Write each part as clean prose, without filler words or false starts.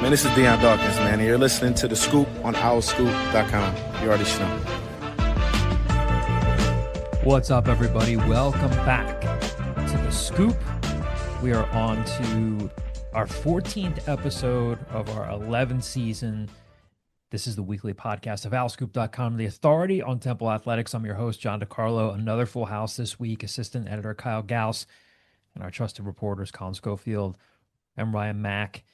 Man, this is Deion Dawkins, man, and you're listening to The Scoop on OurScoop.com. You already know. What's up, everybody? Welcome back to The Scoop. We are on to our 14th episode of our 11th season. This is the weekly podcast of OurScoop.com, the authority on Temple Athletics. I'm your host, John DeCarlo. Another full house this week. Assistant editor Kyle Gauss and our trusted reporters Colin Schofield and Ryan Mack.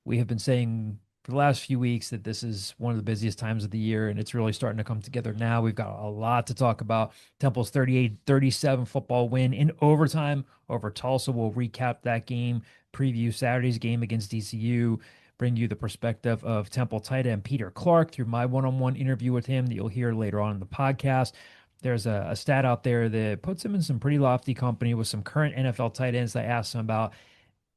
We have been saying for the last few weeks that this is one of the busiest times of the year, and it's really starting to come together now. We've got a lot to talk about. Temple's 38-37 football win in overtime over Tulsa. We'll recap that game, preview Saturday's game against DCU, bring you the perspective of Temple tight end Peter Clarke through my one-on-one interview with him that you'll hear later on in the podcast. There's a stat out there that puts him in some pretty lofty company with some current NFL tight ends that I asked him about,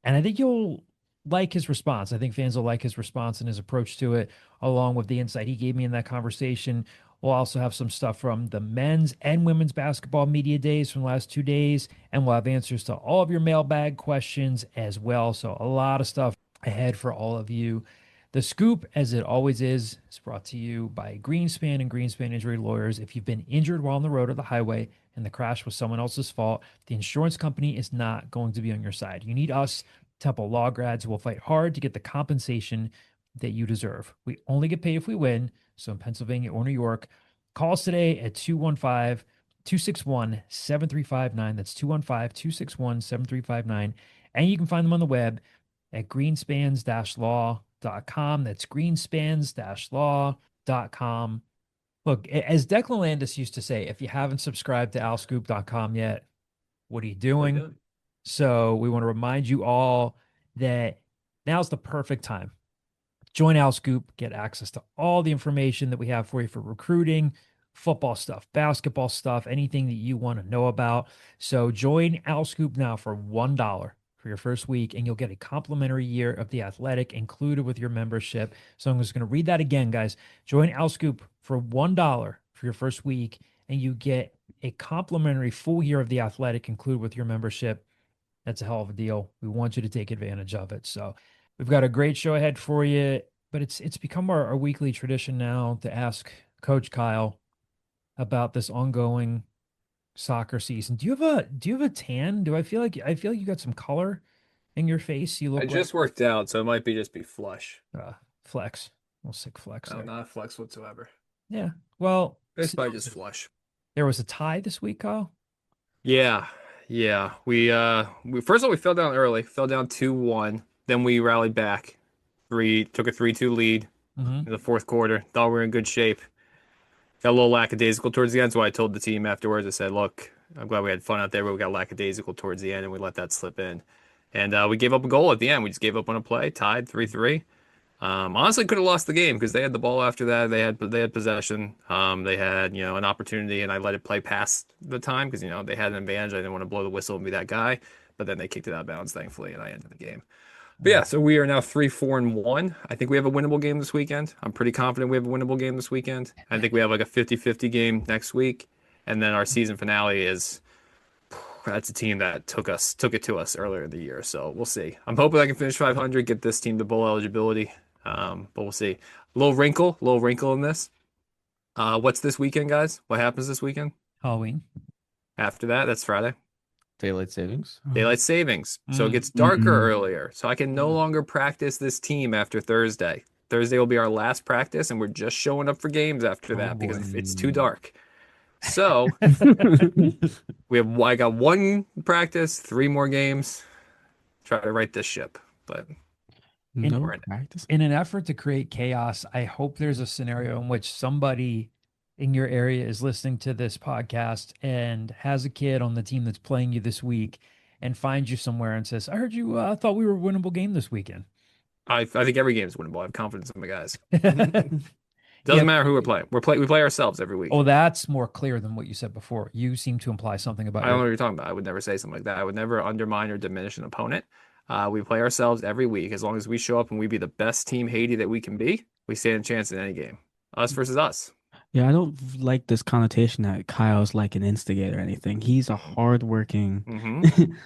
and I think you'll like his response. I think fans will like his response and his approach to it, along with the insight he gave me in that conversation. We'll also have some stuff from the men's and women's basketball media days from the last 2 days, and we'll have answers to all of your mailbag questions as well. So a lot of stuff ahead for all of you. The Scoop, as it always is brought to you by Greenspan and Greenspan Injury Lawyers. If you've been injured while on the road or the highway and the crash was someone else's fault, the insurance company is not going to be on your side. You need us, Temple law grads, who will fight hard to get the compensation that you deserve. We only get paid if we win. So in Pennsylvania or New York, call us today at 215-261-7359. That's 215-261-7359. And you can find them on the web at greenspans-law.com. That's greenspans-law.com. Look, as Declan Landis used to say, if you haven't subscribed to alscoop.com yet, what are you doing? So we want to remind you all that now's the perfect time. Join OwlScoop, get access to all the information that we have for you for recruiting, football stuff, basketball stuff, anything that you want to know about. So join OwlScoop now for $1 for your first week, and you'll get a complimentary year of The Athletic included with your membership. So I'm just going to read that again, guys. Join OwlScoop for $1 for your first week, and you get a complimentary full year of The Athletic included with your membership. That's a hell of a deal. We want you to take advantage of it. So we've got a great show ahead for you, but it's become our weekly tradition now to ask Coach Kyle about this ongoing soccer season. Do you have a tan? I feel like you got some color in your face. You look I just worked out, so it might just be flush. Flex. We'll sick flex. No, there. not a flex whatsoever. Yeah. Well, It's probably just flush. There was a tie this week, Kyle. Yeah. We first of all we fell down early, fell down 2-1. Then we rallied back. Took a 3-2 lead in the fourth quarter. Thought we were in good shape. Got a little lackadaisical towards the end, so I told the team afterwards. I said, "Look, I'm glad we had fun out there, but we got lackadaisical towards the end, and we let that slip in. And we gave up a goal at the end. We just gave up on a play, tied 3-3. Honestly, could have lost the game because they had the ball after that. They had possession. They had an opportunity, and I let it play past the time because they had an advantage. I didn't want to blow the whistle and be that guy, but then they kicked it out of bounds, thankfully, and I ended the game. But yeah, so we are now 3-4-1. I think we have a winnable game this weekend. I'm pretty confident we have a winnable game this weekend. I think we have like a 50-50 game next week, and then our season finale that's a team that took it to us earlier in the year. So we'll see. I'm hoping I can finish 500, get this team to bowl eligibility. But we'll see. A little wrinkle in this. What's this weekend, guys? What happens this weekend? Halloween. After that, that's Friday. Daylight savings. So it gets darker earlier. So I can no longer practice this team after Thursday. Thursday will be our last practice, and we're just showing up for games after that because it's too dark. So I got one practice, 3 more games. Try to right this ship, but In an effort to create chaos, I hope there's a scenario in which somebody in your area is listening to this podcast and has a kid on the team that's playing you this week and finds you somewhere and says, "I heard you thought we were a winnable game this weekend." I think every game is winnable. I have confidence in my guys. Doesn't matter who we're playing. We play ourselves every week. Oh, that's more clear than what you said before. You seem to imply something about I don't know what you're talking about. I would never say something like that. I would never undermine or diminish an opponent. We play ourselves every week. As long as we show up and we be the best team Haiti that we can be, we stand a chance in any game. Us versus us. Yeah, I don't like this connotation that Kyle's like an instigator or anything. He's a hardworking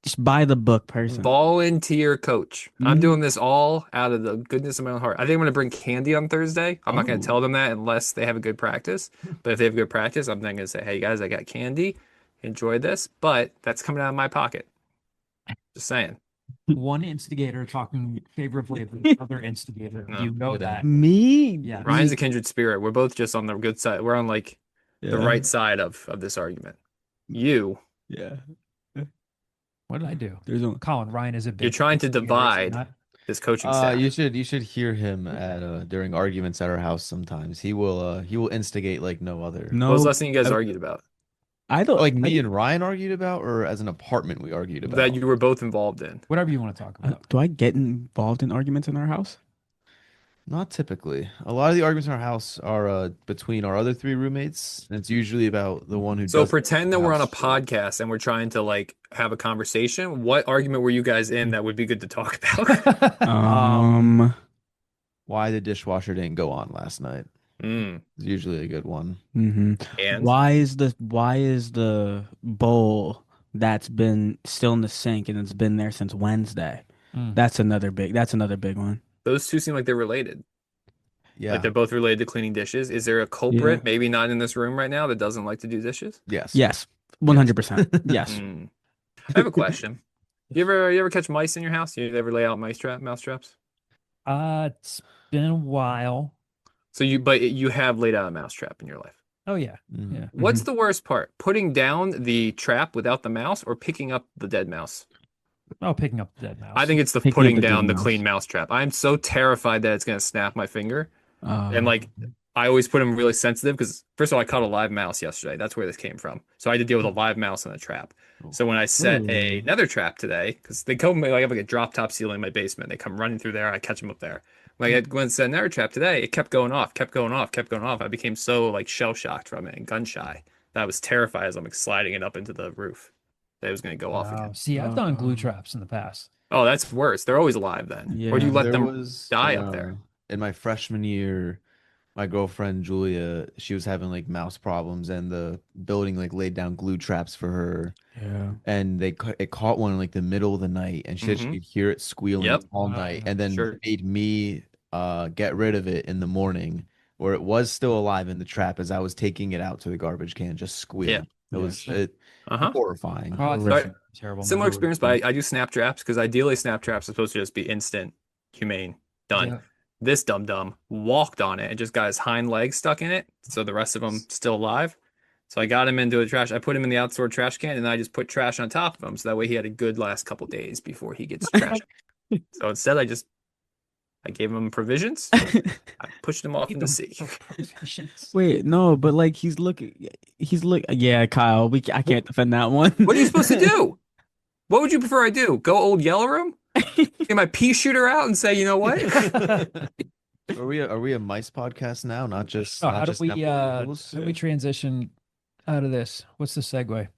just by the book person. Volunteer coach. I'm Mhm. doing this all out of the goodness of my own heart. I think I'm going to bring candy on Thursday. I'm not going to Oh. tell them that unless they have a good practice. But if they have good practice, I'm then going to say, hey guys, I got candy. Enjoy this. But that's coming out of my pocket. Just saying. One instigator talking favorably of the other instigator. No. You know Good that. Me? Yeah. Ryan's a kindred spirit. We're both just on the good side. We're on like the Yeah. right side of this argument. You, Yeah. What did I do? There's only Colin, Ryan is a big you're trying to instigator, is he divide not? this coaching staff. You should hear him at during arguments at our house sometimes. He will instigate like no other. What was the no. last thing you guys I- argued about? I don't Like me and Ryan argued about, or as an apartment we argued about. That you were both involved in. Whatever you want to talk about. Do I get involved in arguments in our house? Not typically. A lot of the arguments in our house are between our other three roommates, and it's usually about the one who So does pretend that we're on a house chores. podcast and we're trying to like have a conversation. What argument were you guys in that would be good to talk about? Why the dishwasher didn't go on last night Mm. is usually a good one. And Why is the bowl that's been still in the sink and it's been there since Wednesday? Mm. That's another big one. those two seem like they're related. Yeah. Like they're both related to cleaning dishes. Is there a culprit, Yeah. maybe not in this room right now, that doesn't like to do dishes? Yes. Yes. 100%. Yes. Mm. I have a question. You ever catch mice in your house? You ever lay out mouse traps? It's been a while. So you have laid out a mouse trap in your life. Oh yeah. Mhm. Yeah. What's the worst part? Putting down the trap without the mouse or picking up the dead mouse? Oh, picking up the dead mouse. I think it's the Picking up putting the dead down the mouse. clean mouse trap. I'm so terrified that it's going to snap my finger. And Uh, like, I always put them really sensitive because, first of all, I caught a live mouse yesterday. That's where this came from. So I had to deal with a live mouse on a trap. So when I set Ooh. another trap today, because they come, like, I have like a drop top ceiling in my basement. They come running through there. I catch them up there. When I went to set another trap today, it kept going off, kept going off, kept going off. I became so like shell shocked from it and gun shy that I was terrified as I'm like sliding it up into the roof that it was going to go off Wow. again. See, I've done glue traps in the past. Oh, that's worse. They're always alive then. Or do you Yeah. let There them was die up there? in my freshman year. My girlfriend Julia, she was having like mouse problems, and the building like laid down glue traps for her, yeah. and it caught one in like the middle of the night, and she said she Mhm. could hear it squealing Yep. all night, and then Sure. made me get rid of it in the morning, where it was still alive in the trap as I was taking it out to the garbage can, just squealing. It was Uh-huh. horrifying. Oh, it's Sorry. terrible. Similar man. experience, but I do snap traps because ideally snap traps are supposed to just be instant, humane, done. Yeah. This dum-dum walked on it and just got his hind legs stuck in it, so the rest of him still alive. So I got him into a trash. I put him in the outdoor trash can, and I just put trash on top of him, so that way he had a good last couple days before he gets trash. So instead, I gave him provisions. I pushed him off in the sea. Wait, no, but like yeah, Kyle, I can't defend that one. What are you supposed to do? What would you prefer I do? Go old Yeller Room? Get my pea shooter out and say, you know what? Are we a mice podcast now? Not just Oh, not how do just we Netflix rules? how do we transition out of this? What's the segue?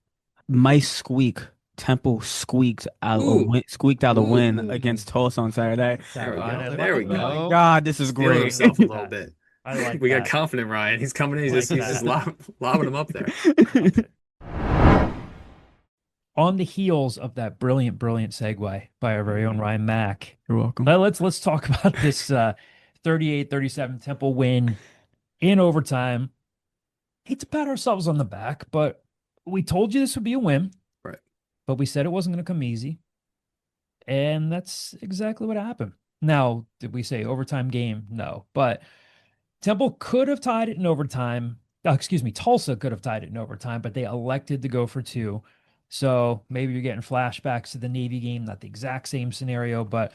Mice squeak. Temple squeaked out Ooh. squeaked out a win Ooh. against Tulsa on Saturday. There we go. I There we like go. that. God, this is Feeling great. himself a little bit. I like We got that. confident Ryan. He's coming in. He's Like just that. lobbing him up there. On the heels of that brilliant segue by our very own Ryan Mack, You're welcome. let's talk about this 38-37 Temple win in overtime. Hate to pat ourselves on the back, but we told you this would be a win. Right. But we said it wasn't going to come easy. And that's exactly what happened. Now, did we say overtime game? No. But Temple could have tied it in overtime. Tulsa could have tied it in overtime, but they elected to go for two. So maybe you're getting flashbacks to the Navy game, not the exact same scenario, but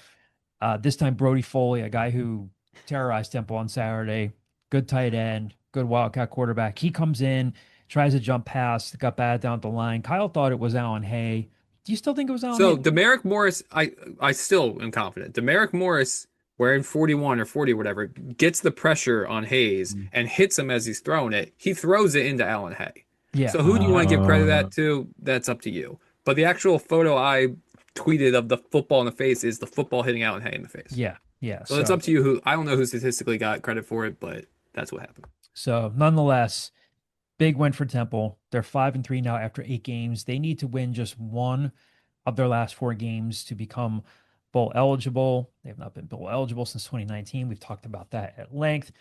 this time Brody Foley, a guy who terrorized Temple on Saturday, good tight end, good Wildcat quarterback. He comes in, tries a jump pass, got batted down the line. Kyle thought it was Allen Hay. Do you still think it was Allen So Hay? Demerick Morris, I still am confident. Demerick Morris, wearing 41 or 40 or whatever, gets the pressure on Hayes and hits him as he's throwing it. He throws it into Allen Hay. Yeah. So who do you want to give credit that to? That's up to you. But the actual photo I tweeted of the football in the face is the football hitting Allen Hay in the face. Yeah. Yeah. So it's up to you. Who I don't know who statistically got credit for it, but that's what happened. So nonetheless, big win for Temple. They're 5-3 now after 8 games. They need to win just one of their last 4 games to become bowl eligible. They have not been bowl eligible since 2019. We've talked about that at length.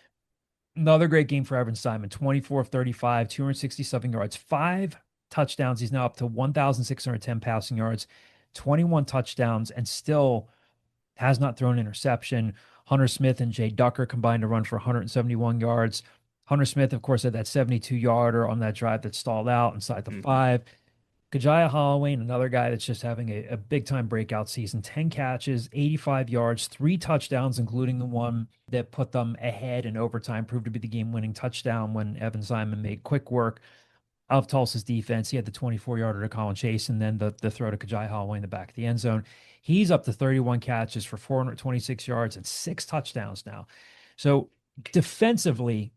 Another great game for Evan Simon, 24 of 35, 267 yards, 5 touchdowns. He's now up to 1,610 passing yards, 21 touchdowns, and still has not thrown an interception. Hunter Smith and Jay Ducker combined to run for 171 yards. Hunter Smith, of course, had that 72-yarder on that drive that stalled out inside the 5. Kajaya Holloway, another guy that's just having a big-time breakout season. 10 catches, 85 yards, 3 touchdowns, including the one that put them ahead in overtime, proved to be the game-winning touchdown when Evan Simon made quick work of Tulsa's defense. He had the 24-yarder to Colin Chase and then the throw to Kajai Holloway in the back of the end zone. He's up to 31 catches for 426 yards and 6 touchdowns now. So defensively,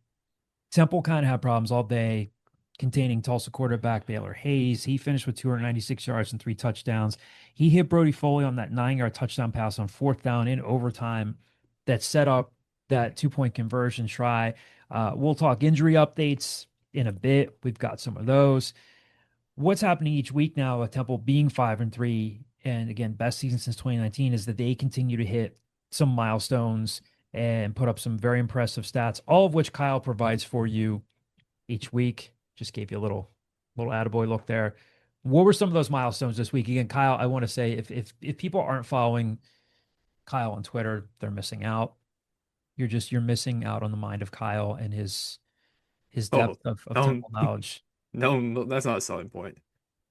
Temple kind of had problems all day containing Tulsa quarterback Baylor Hayes. He finished with 296 yards and 3 touchdowns. He hit Brody Foley on that 9-yard touchdown pass on 4th down in overtime that set up that 2-point conversion try. We'll talk injury updates in a bit. We've got some of those. What's happening each week now with Temple being 5-3, and again, best season since 2019, is that they continue to hit some milestones and put up some very impressive stats, all of which Kyle provides for you each week. Just gave you a little attaboy look there. What were some of those milestones this week? Again, Kyle, I want to say if people aren't following Kyle on Twitter, they're missing out. You're missing out on the mind of Kyle and his depth of Temple knowledge. No, that's not a selling point.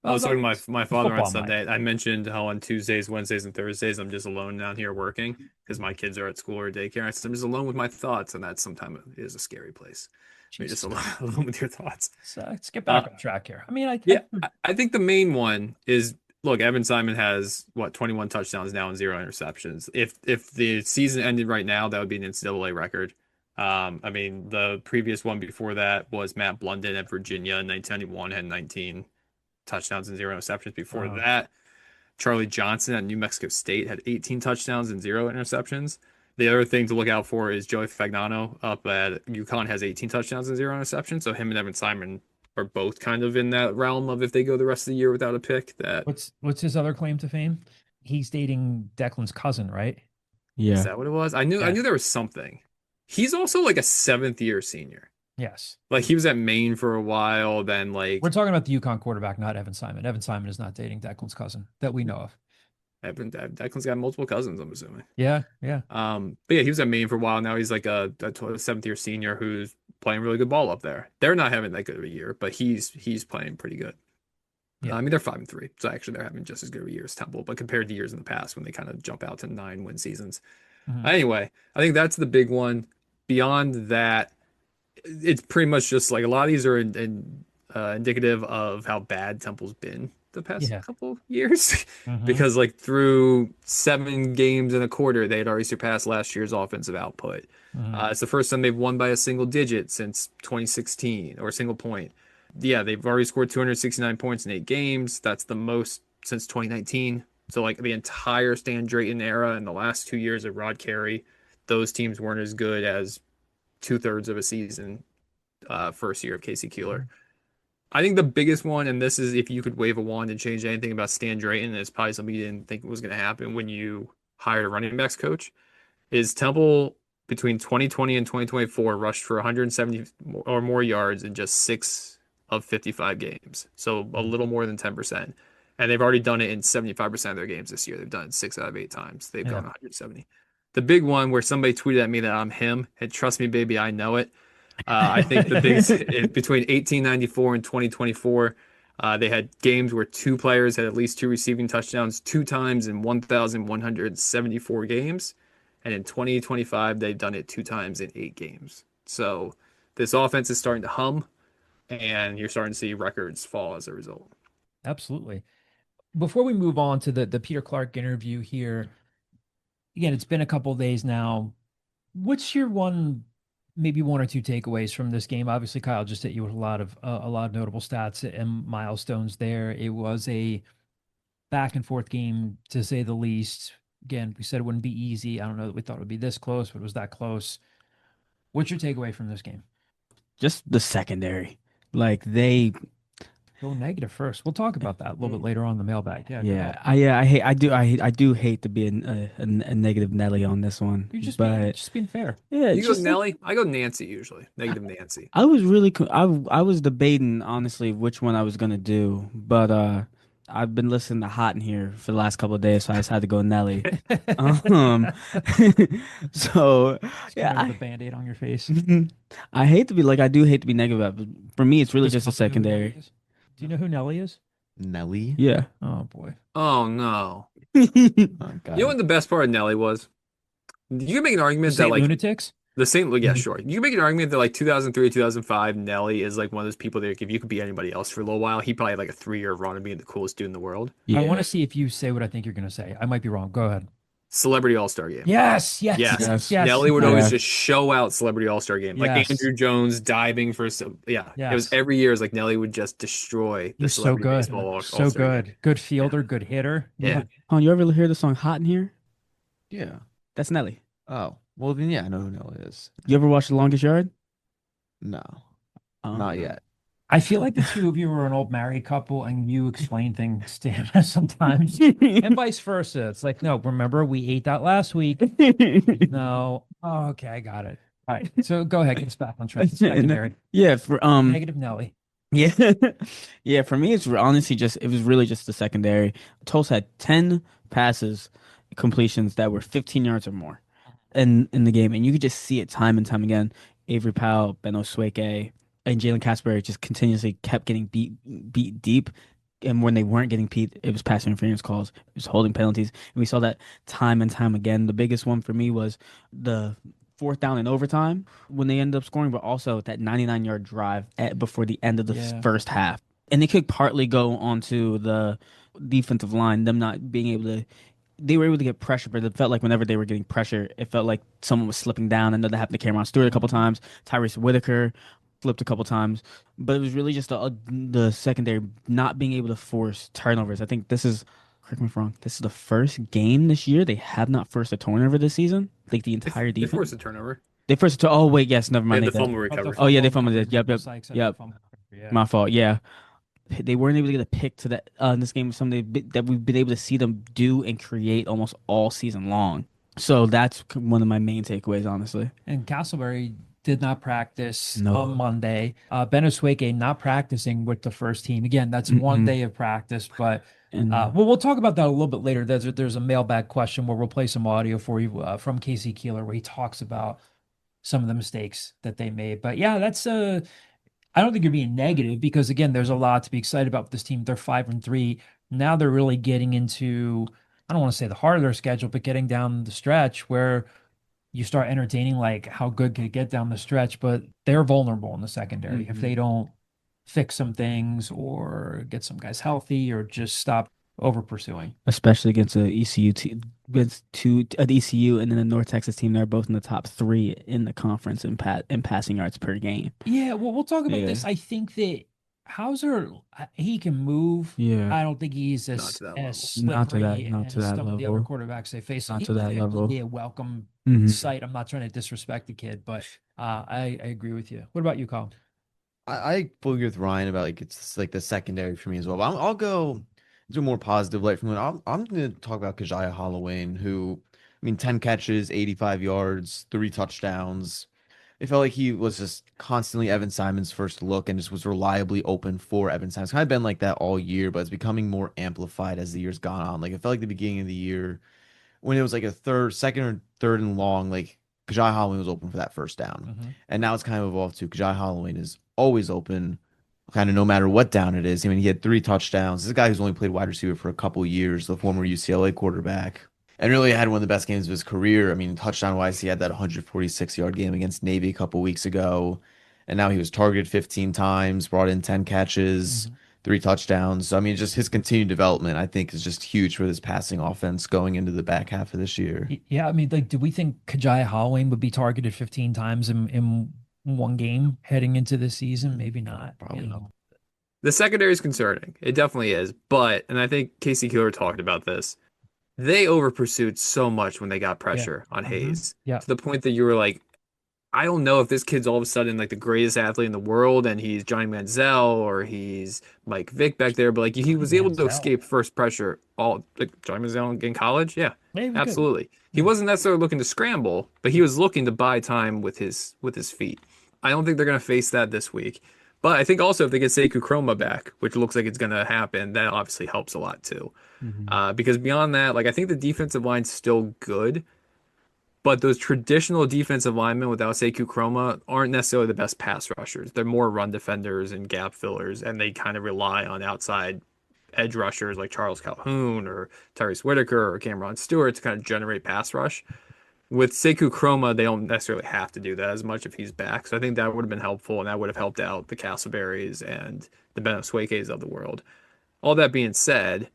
I Oh, was talking to my father on football Sunday. I mentioned how on Tuesdays, Wednesdays, and Thursdays I'm just alone down here working because my kids are at school or daycare. I said I'm just alone with my thoughts, and that sometimes is a scary place. You're just alone with your thoughts. So let's get back on track here. I mean, I think the main one is, look, Evan Simon has 21 touchdowns now and 0 interceptions. If the season ended right now, that would be an NCAA record. I mean, the previous one before that was Matt Blunden at Virginia in 1991, had 19 touchdowns and 0 interceptions. Before that, Charlie Johnson at New Mexico State had 18 touchdowns and 0 interceptions. The other thing to look out for is Joey Fagnano up at UConn has 18 touchdowns and 0 interceptions. So him and Evan Simon are both kind of in that realm of if they go the rest of the year without a pick. That what's his other claim to fame? He's dating Declan's cousin, right? Yeah. Is that what it was? I knew there was something. He's also like a 7th-year senior. Yes. Like he was at Maine for a while, then like we're talking about the UConn quarterback, not Evan Simon. Evan Simon is not dating Declan's cousin that we know of. Declan's got multiple cousins, I'm assuming. Yeah. But yeah, he was at Maine for a while. Now he's like a 7th-year senior who's playing really good ball up there. They're not having that good of a year, but he's playing pretty good. Yeah. I mean, they're 5-3, so actually they're having just as good of a year as Temple, but compared to years in the past when they kind of jump out to 9-win seasons. Anyway, I think that's the big one. Beyond that, it's pretty much just like a lot of these are indicative of how bad Temple's been the past couple years. Because like through 7 games and a quarter, they had already surpassed last year's offensive output. It's the first time they've won by a single digit since 2016, or a single point. Yeah, they've already scored 269 points in 8 games. That's the most since 2019. So like the entire Stan Drayton era and the last 2 years of Rod Carey, those teams weren't as good as 2/3 of a season, first year of Casey Keeler. I think the biggest one, and this is if you could wave a wand and change anything about Stan Drayton, it's probably something you didn't think was going to happen when you hired a running backs coach, is Temple between 2020 and 2024 rushed for 170 or more yards in just 6 of 55 games. So a little more than 10%. And they've already done it in 75% of their games this year. They've done it 6 out of 8 times. They've gone 170. The big one where somebody tweeted at me that I'm him, and trust me, baby, I know it. I think the biggest between 1894 and 2024, they had games where 2 players had at least 2 receiving touchdowns 2 times in 1,174 games. And in 2025, they've done it 2 times in 8 games. So this offense is starting to hum, and you're starting to see records fall as a result. Absolutely. Before we move on to the Peter Clarke interview here, again, it's been a couple of days now. What's your maybe 1 or 2 takeaways from this game? Obviously, Kyle just hit you with a lot of notable stats and milestones there. It was a back and forth game, to say the least. Again, we said it wouldn't be easy. I don't know that we thought it would be this close, but it was that close. What's your takeaway from this game? Just the secondary. Like Go negative first. We'll talk about that a little bit later on in the mailbag. Yeah, go ahead. I do hate to be a negative Nelly on this one, You're but just being fair. yeah, You it's go just like Nelly. I go Nancy usually. Negative Nancy. I was really I was debating honestly which one I was gonna do, but I've been listening to Hot in Here for the last couple of days, so I just had to go Nelly. Um, so Just yeah, come in with a band-aid on your face. I hate to be like I do hate to be negative, but for me, it's really Does just a Colin know who Nelly secondary. is? Do you know who Nelly is? Nelly. Yeah. Oh boy. Oh no. Oh You know God. what the best part of Nelly was? You can make an The argument that Saint like Lunatics? the same. Yeah, Mhm. sure. You can make an argument that like 2003, 2005, Nelly is like one of those people that like, if you could beat anybody else for a little while, he probably had like a 3-year run of being the coolest dude in the world. I want Yeah. to see if you say what I think you're going to say. I might be wrong. Go ahead. Celebrity All-Star Game. Yes, yes, Yes. yes, Yes. yes. Nelly would always Yes. just show out Celebrity All-Star Game. Like Yes. Andrew Jones diving for some yeah. It was Yes. every year is like Nelly would just destroy He the was so Celebrity good. Baseball So All-Star Game. good. Good fielder, good hitter. Yeah. Oh, you ever hear the song Hot in Here? Yeah. That's Nelly. Oh, well then, yeah, I know who Nelly is. You ever watch The Longest Yard? No, Um, not yet. I feel like the two of you are an old married couple and you explain things to him sometimes and vice versa. It's like, no, remember we ate that last week. No. Oh, okay, I got it. All right. So go ahead, get us back on track. Secondary. Yeah, for Negative Nelly. yeah. Yeah, for me it's honestly just it was really just the secondary. Tulsa had 10 passes completions that were 15 yards or more in the game, and you could just see it time and time again. Avery Powell, Ben Osweke, and Jalen Casper just continuously kept getting beat deep. And when they weren't getting beat, it was pass interference calls, it was holding penalties. And we saw that time and time again. The biggest one for me was the fourth down in overtime when they ended up scoring, but also that 99-yard drive before the end of the Yeah. first half. And it could partly go onto the defensive line, them not being able to they were able to get pressure, but it felt like whenever they were getting pressure, it felt like someone was slipping down. I know that happened to Cameron Stewart a couple times. Tyrese Whitaker flipped a couple times, but it was really just the secondary not being able to force turnovers. I think this is, correct me if I'm wrong, this is the first game this year they have not forced a turnover this season. Like the entire They defense. forced a turnover. They forced a oh wait, yes, never They mind. had the They did. fumble recovery. Oh, yeah, they fumbled it. Yep. Sykes had Yep. the fumble recovery, yeah. My fault. Yeah. They weren't able to get a pick to that in this game. Something that we've been able to see them do and create almost all season long. So that's one of my main takeaways, honestly. And Castleberry did not practice No. on Monday. Ben Osweke not practicing with the first team. Again, that's one Mm-mm. day of practice, but And well, we'll talk about that a little bit later. There's a mailbag question where we'll play some audio for you from Casey Keeler where he talks about some of the mistakes that they made. But yeah, that's I don't think you're being negative because again, there's a lot to be excited about with this team. They're 5-3. Now they're really getting into, I don't want to say the heart of their schedule, but getting down the stretch where you start entertaining like how good could it get down the stretch, but they're vulnerable in the secondary if they don't fix some things or get some guys healthy or just stop over pursuing. especially against the ECU team, against the ECU and then the North Texas team, they're both in the top 3 in the conference in passing yards per game. Yeah, well, we'll talk about Yeah. this. I think that Hauser, he can move. Yeah. I don't think he's Not as, to that level. as Not to that- slippery not as to that some of the other level. quarterbacks they face. Not He to that would level. be a welcome Mhm. sight. I'm not trying to disrespect the kid, but I agree with you. What about you, Colin? I fully agree with Ryan about like it's like the secondary for me as well. But I'll go into a more positive light from it. I'm going to talk about Kajaya Holloway, who, I mean, 10 catches, 85 yards, 3 touchdowns. It felt like he was just constantly Evan Simon's first look and just was reliably open for Evan Simon. It's kind of been like that all year, but it's becoming more amplified as the year's gone on. Like it felt like the beginning of the year when it was like second or third and long, like Kajai Holloway was open for that first down. And now it's kind of evolved to Kajai Holloway is always open, kind of no matter what down it is. I mean, he had 3 touchdowns. This is a guy who's only played wide receiver for a couple years, the former UCLA quarterback. And really had one of the best games of his career. I mean, touchdown-wise, he had that 146-yard game against Navy a couple weeks ago. And now he was targeted 15 times, brought in 10 catches, 3 touchdowns. So, I mean, just his continued development, I think, is just huge for this passing offense going into the back half of this year. Yeah, I mean, like, do we think Kajaya Holloway would be targeted 15 times in one game heading into this season? Maybe not. Probably not. The secondary is concerning. It definitely is. But, and I think Casey Keeler talked about this, they over pursued so much when they got pressure on Hayes Yeah. to the point that you were like, I don't know if this kid's all of a sudden like the greatest athlete in the world and he's Johnny Manziel or he's Mike Vick back there, but like he was able to Manziel. escape first pressure all like Johnny Manziel in college. Yeah, Yeah, he was good. absolutely. He Yeah. wasn't necessarily looking to scramble, but he was looking to buy time with his feet. I don't think they're going to face that this week. But I think also if they get Sekou Chroma back, which looks like it's going to happen, that obviously helps a lot too. Because beyond that, like I think the defensive line's still good, but those traditional defensive linemen without Sekou Chroma aren't necessarily the best pass rushers. They're more run defenders and gap fillers, and they kind of rely on outside edge rushers like Charles Calhoun or Tyrese Whitaker or Cameron Stewart to kind of generate pass rush. With Sekou Chroma, they don't necessarily have to do that as much if he's back. So I think that would have been helpful, and that would have helped out the Castleberries and the Beneswakes of the world. All that being said,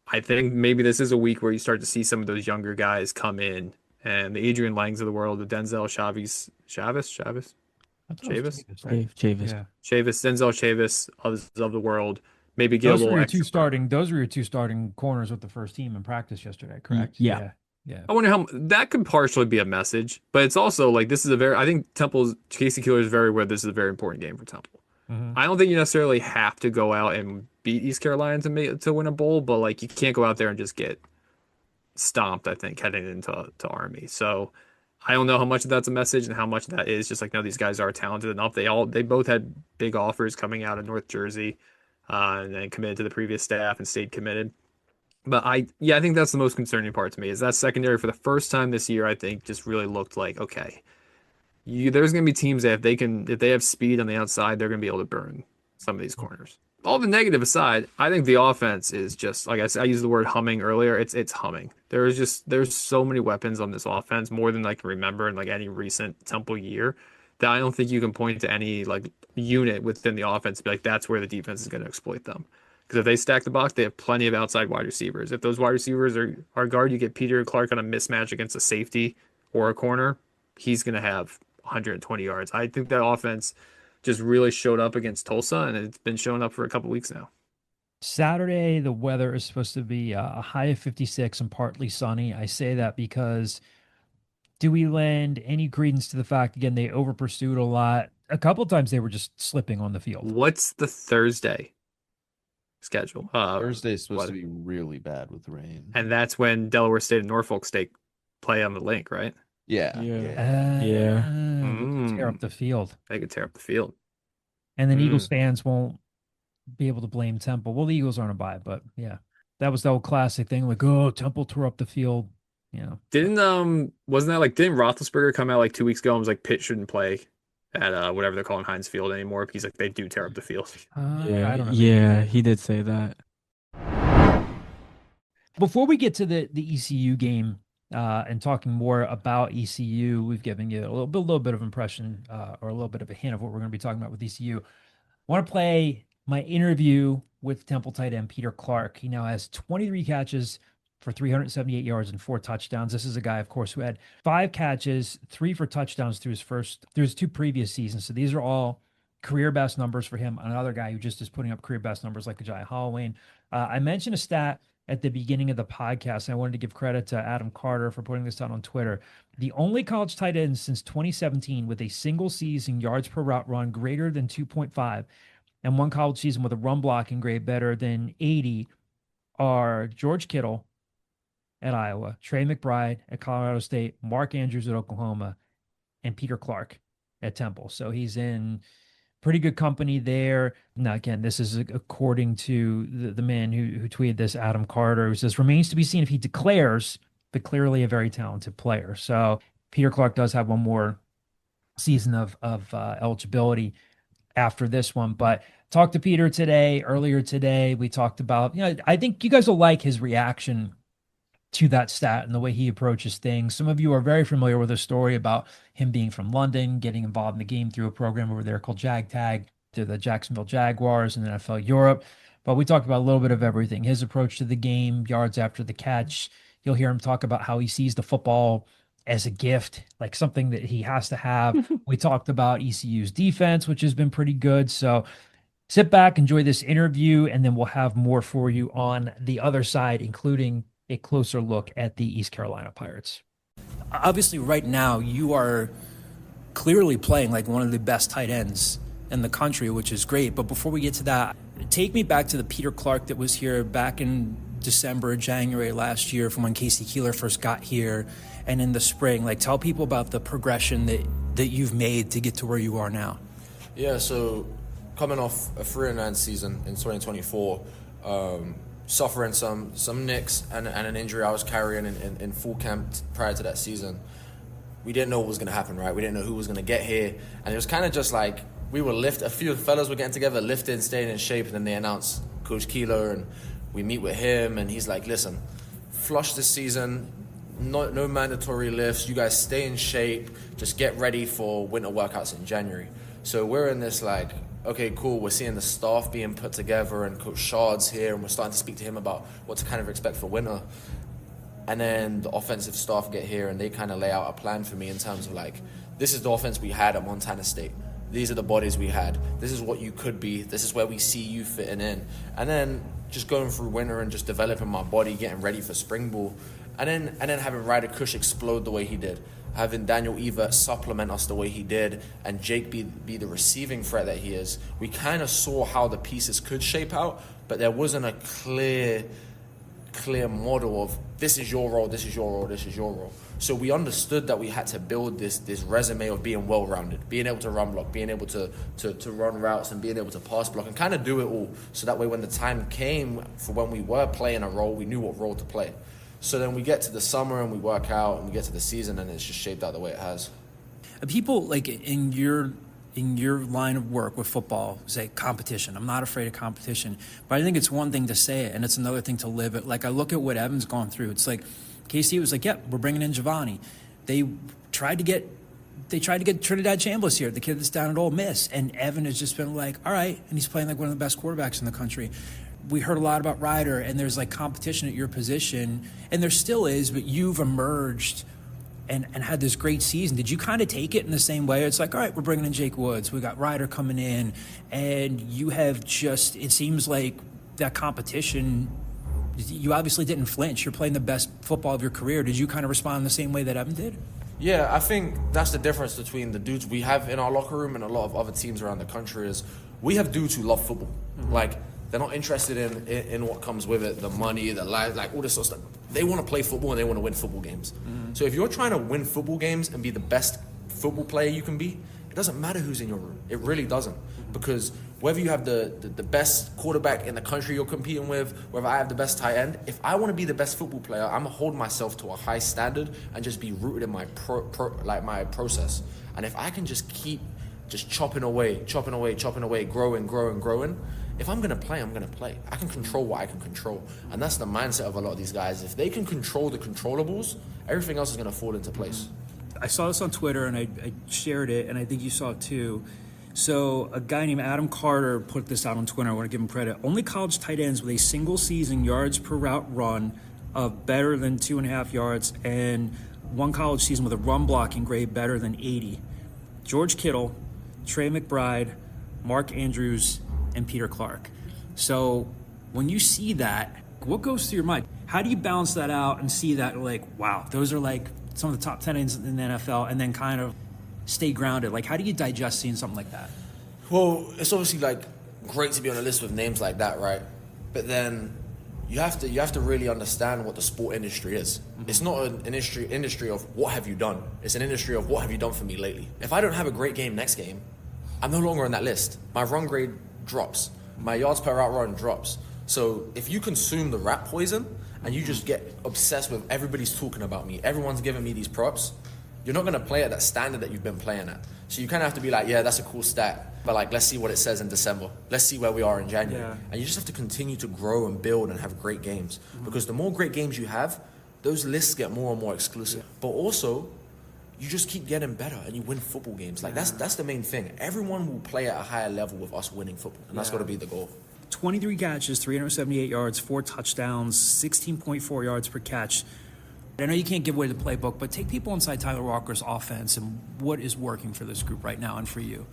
I think maybe this is a week where you start to see some of those younger guys come in, and the Adrian Langs of the world, the Denzel Chavis, I thought it was Chavis, Chavis, right? Chavis. Yeah. Chavis, Denzel Chavis, others of the world, maybe get Those a were little your extra. two starting. Those were your two starting corners with the first team in practice yesterday, correct? Yeah. Yeah. I wonder how that could partially be a message, but it's also like this is a very, I think Temple's Casey Keeler is very aware this is a very important game for Temple. Mhm. I don't think you necessarily have to go out and beat East Carolina to win a bowl, but like you can't go out there and just get stomped, I think, heading into Army. So I don't know how much of that's a message and how much of that is just like, no, these guys are talented enough. They both had big offers coming out of North Jersey, and then committed to the previous staff and stayed committed. But I think that's the most concerning part to me is that secondary for the first time this year, I think just really looked like, okay, there's going to be teams that if they have speed on the outside, they're going to be able to burn some of these corners. All the negative aside, I think the offense is just like I said, I used the word humming earlier. It's humming. There's so many weapons on this offense, more than I can remember in like any recent Temple year, that I don't think you can point to any like unit within the offense to be like that's where the defense is going to exploit them. Because if they stack the box, they have plenty of outside wide receivers. If those wide receivers are guard, you get Peter Clarke on a mismatch against a safety or a corner, he's going to have 120 yards. I think that offense just really showed up against Tulsa, and it's been showing up for a couple weeks now. Saturday, the weather is supposed to be a high of 56 and partly sunny. I say that because do we lend any credence to the fact, again, they over pursued a lot? A couple of times they were just slipping on the field. What's the Thursday schedule? Thursday's supposed what? to be really bad with rain. And that's when Delaware State and Norfolk State play on the link, right? Yeah. Yeah. Tear up the field. They could tear up the field. And then Eagles fans won't be able to blame Temple. Well, the Eagles aren't a bye, but yeah. That was the old classic thing, like, oh, Temple tore up the field. Wasn't that like didn't Roethlisberger come out like 2 weeks ago and was like Pitt shouldn't play at whatever they're calling Heinz Field anymore because like they do tear up the field. I don't know. Yeah, he did say that. Before we get to the ECU game and talking more about ECU, we've given you a little bit of impression or a little bit of a hint of what we're going to be talking about with ECU. I want to play my interview with Temple tight end Peter Clarke. He now has 23 catches for 378 yards and 4 touchdowns. This is a guy, of course, who had 5 catches, 3 for touchdowns through his 2 previous seasons. So these are all career best numbers for him. Another guy who just is putting up career best numbers like Agiye Holloway. I mentioned a stat at the beginning of the podcast, and I wanted to give credit to Adam Carter for putting this out on Twitter. The only college tight end since 2017 with a single season yards per route run greater than 2.5 and one college season with a run blocking grade better than 80 are George Kittle at Iowa, Trey McBride at Colorado State, Mark Andrews at Oklahoma, and Peter Clarke at Temple. So he's in pretty good company there. Now, again, this is according to the man who tweeted this, Adam Carter, who says, remains to be seen if he declares, but clearly a very talented player. So Peter Clarke does have one more season of eligibility after this one. But talked to Peter earlier today. We talked about, I think you guys will like his reaction to that stat and the way he approaches things. Some of you are very familiar with a story about him being from London, getting involved in the game through a program over there called JagTag, to the Jacksonville Jaguars and NFL Europe. But we talked about a little bit of everything. His approach to the game, yards after the catch. You'll hear him talk about how he sees the football as a gift, like something that he has to have. We talked about ECU's defense, which has been pretty good. So sit back, enjoy this interview, and then we'll have more for you on the other side, including a closer look at the East Carolina Pirates. Obviously, right now, you are clearly playing like one of the best tight ends in the country, which is great. But before we get to that, take me back to the Peter Clarke that was here back in December, January last year, from when Casey Keeler first got here, and in the spring. Like, tell people about the progression that you've made to get to where you are now. Yeah, so coming off a 3-9 season in 2024, suffering some nicks and an injury I was carrying in full camp prior to that season. We didn't know what was going to happen, right? We didn't know who was going to get here. And it was kind of just like we were a few fellas were getting together, lifting, staying in shape, and then they announced Coach Keeler, and we meet with him, and he's like, listen, flush this season, no mandatory lifts, you guys stay in shape, just get ready for winter workouts in January. So we're in this like, okay, cool, we're seeing the staff being put together, and Coach Shard's here, and we're starting to speak to him about what to kind of expect for winter. And then the offensive staff get here, and they kind of lay out a plan for me in terms of like, this is the offense we had at Montana State. These are the bodies we had. This is what you could be. This is where we see you fitting in. And then just going through winter and just developing my body, getting ready for spring ball. And then having Ryder Cush explode the way he did. Having Daniel Evert supplement us the way he did, and Jake be the receiving threat that he is. We kind of saw how the pieces could shape out, but there wasn't a clear model of this is your role, this is your role, this is your role. So we understood that we had to build this resume of being well-rounded, being able to run block, being able to run routes, and being able to pass block, and kind of do it all. So that way when the time came for when we were playing a role, we knew what role to play. So then we get to the summer and we work out, and we get to the season, and it's just shaped out the way it has. People like in your line of work with football say competition. I'm not afraid of competition, but I think it's one thing to say it and it's another thing to live it. Like, I look at what Evan's gone through. It's like KC was like, yep, we're bringing in Giovanni. They tried to get Trinidad Chambliss here, the kid that's down at Ole Miss, and Evan has just been like, all right, and he's playing like one of the best quarterbacks in the country. We heard a lot about Ryder, and there's like competition at your position, and there still is, but you've emerged and had this great season. Did you kind of take it in the same way? It's like, all right, we're bringing in Jake Woods. We got Ryder coming in, and you have just, it seems like that competition, you obviously didn't flinch. You're playing the best football of your career. Did you kind of respond in the same way that Evan did? Yeah, I think that's the difference between the dudes we have in our locker room and a lot of other teams around the country is we have dudes who love football. Mm-hmm. Like, they're not interested in what comes with it, the money, the life, like all this sort of stuff. They want to play football and they want to win football games. Mm-hmm. So if you're trying to win football games and be the best football player you can be, it doesn't matter who's in your room. It really doesn't. Mm-hmm. Because whether you have the best quarterback in the country you're competing with, whether I have the best tight end, if I want to be the best football player, I'm going to hold myself to a high standard and just be rooted in my my process. And if I can just keep just chopping away, growing, if I'm going to play, I'm going to play. I can control what I can control. And that's the mindset of a lot of these guys. If they can control the controllables, everything else is going to fall into place. I saw this on Twitter, and I shared it, and I think you saw it too. So a guy named Adam Carter put this out on Twitter. I want to give him credit. Only college tight ends with a single season yards per route run of better than 2.5 yards, and one college season with a run blocking grade better than 80. George Kittle, Trey McBride, Mark Andrews, and Peter Clarke. So when you see that, what goes through your mind? How do you balance that out and see that, like, wow, those are like some of the top 10 ends in the NFL, and then kind of stay grounded? Like, how do you digest seeing something like that? Well, it's obviously like great to be on a list with names like that, right? But then you have to really understand what the sport industry is. Mm-hmm. It's not an industry of what have you done. It's an industry of what have you done for me lately. If I don't have a great game next game, I'm no longer on that list. My run grade drops. My yards per route run drops. So if you consume the rat poison and you just get obsessed with everybody's talking about me, everyone's giving me these props, you're not going to play at that standard that you've been playing at. So you kind of have to be like, yeah, that's a cool stat, but like, let's see what it says in December. Let's see where we are in January. Yeah. And you just have to continue to grow and build and have great games. Mm-hmm. Because the more great games you have, those lists get more and more exclusive. Yeah. But also, you just keep getting better and you win football games. Like, that's the main thing. Everyone will play at a higher level with us winning football, and that's got to be the goal. 23 catches, 378 yards, 4 touchdowns, 16.4 yards per catch. I know you can't give away the playbook, but take people inside Tyler Walker's offense and what is working for this group right now and for you.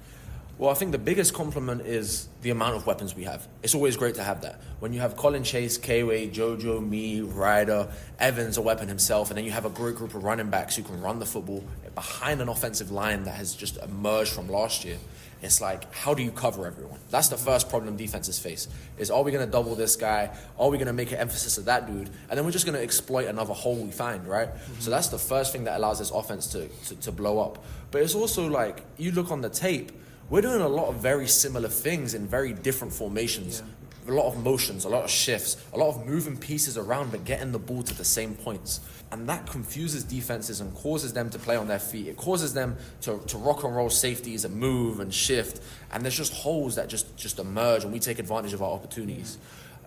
Well, I think the biggest compliment is the amount of weapons we have. It's always great to have that. When you have Colin Chase, K-Way, JoJo, me, Ryder, Evans, a weapon himself, and then you have a great group of running backs who can run the football behind an offensive line that has just emerged from last year. It's like, how do you cover everyone? That's the first problem defenses face, is are we going to double this guy? Are we going to make an emphasis of that dude? And then we're just going to exploit another hole we find, right? So that's the first thing that allows this offense to blow up. But it's also like, you look on the tape, we're doing a lot of very similar things in very different formations. A lot of motions, a lot of shifts, a lot of moving pieces around, but getting the ball to the same points. And that confuses defenses and causes them to play on their feet. It causes them to rock and roll safeties and move and shift. And there's just holes that just emerge, and we take advantage of our opportunities.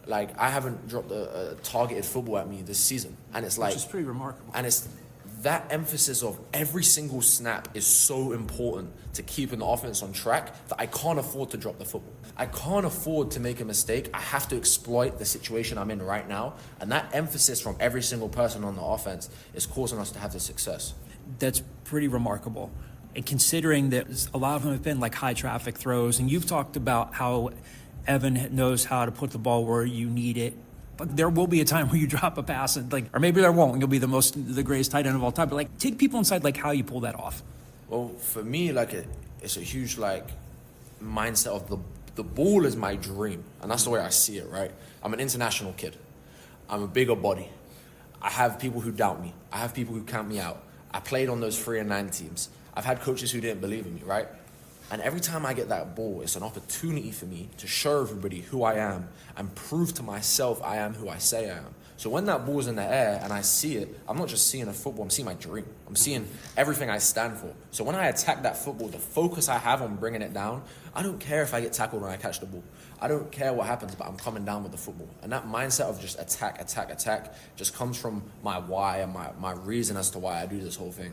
Like, I haven't dropped a targeted football at me this season. And it's like... Which is pretty remarkable. And it's... that emphasis of every single snap is so important to keeping the offense on track that I can't afford to drop the football. I can't afford to make a mistake. I have to exploit the situation I'm in right now. And that emphasis from every single person on the offense is causing us to have this success. That's pretty remarkable. And considering that a lot of them have been like high traffic throws, and you've talked about how Evan knows how to put the ball where you need it. But there will be a time where you drop a pass and or maybe there won't. You'll be the greatest tight end of all time. But take people inside how you pull that off. Well, for me, it's a huge mindset of the ball is my dream, and that's the way I see it. Right? I'm an international kid. I'm a bigger body. I have people who doubt me. I have people who count me out. I played on those 3 and 9 teams. I've had coaches who didn't believe in me. Right? And every time I get that ball, it's an opportunity for me to show everybody who I am and prove to myself I am who I say I am. So when that ball's in the air and I see it, I'm not just seeing a football, I'm seeing my dream. I'm seeing everything I stand for. So when I attack that football, the focus I have on bringing it down, I don't care if I get tackled when I catch the ball. I don't care what happens, but I'm coming down with the football. And that mindset of just attack just comes from my why and my reason as to why I do this whole thing.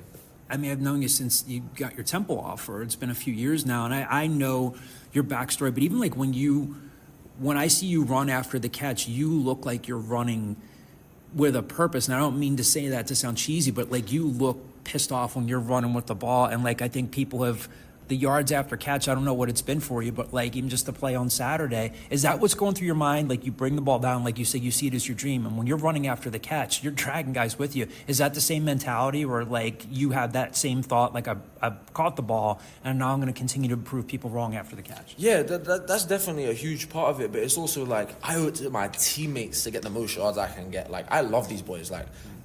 I mean, I've known you since you got your Temple offer. It's been a few years now, and I know your backstory. But even when I see you run after the catch, you look like you're running with a purpose. And I don't mean to say that to sound cheesy, but you look pissed off when you're running with the ball. And I think people have the yards after catch. I don't know what it's been for you, but even just the play on Saturday, is that what's going through your mind? You bring the ball down, like you say, you see it as your dream. And when you're running after the catch, you're dragging guys with you. Is that the same mentality, or you have that same thought, I've caught the ball and now I'm going to continue to prove people wrong after the catch? Yeah, that's definitely a huge part of it. But it's also I owe it to my teammates to get the most yards I can get. I love these boys.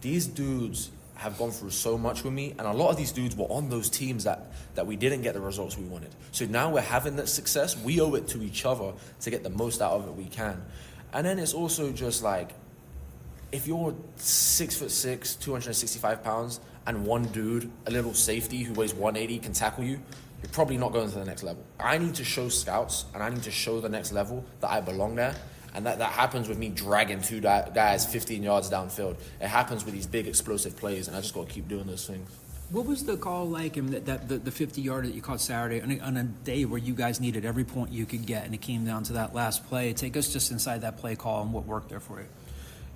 These dudes have gone through so much with me, and a lot of these dudes were on those teams that we didn't get the results we wanted. So now we're having that success. We owe it to each other to get the most out of it we can. And then it's also just if you're 6'6", 265 pounds, and one dude, a little safety who weighs 180 can tackle you, you're probably not going to the next level. I need to show scouts, and I need to show the next level that I belong there. And that happens with me dragging 2 guys 15 yards downfield. It happens with these big explosive plays, and I just got to keep doing those things. What was the call like in the 50-yarder that you caught Saturday on a day where you guys needed every point you could get, and it came down to that last play? Take us just inside that play call and what worked there for you.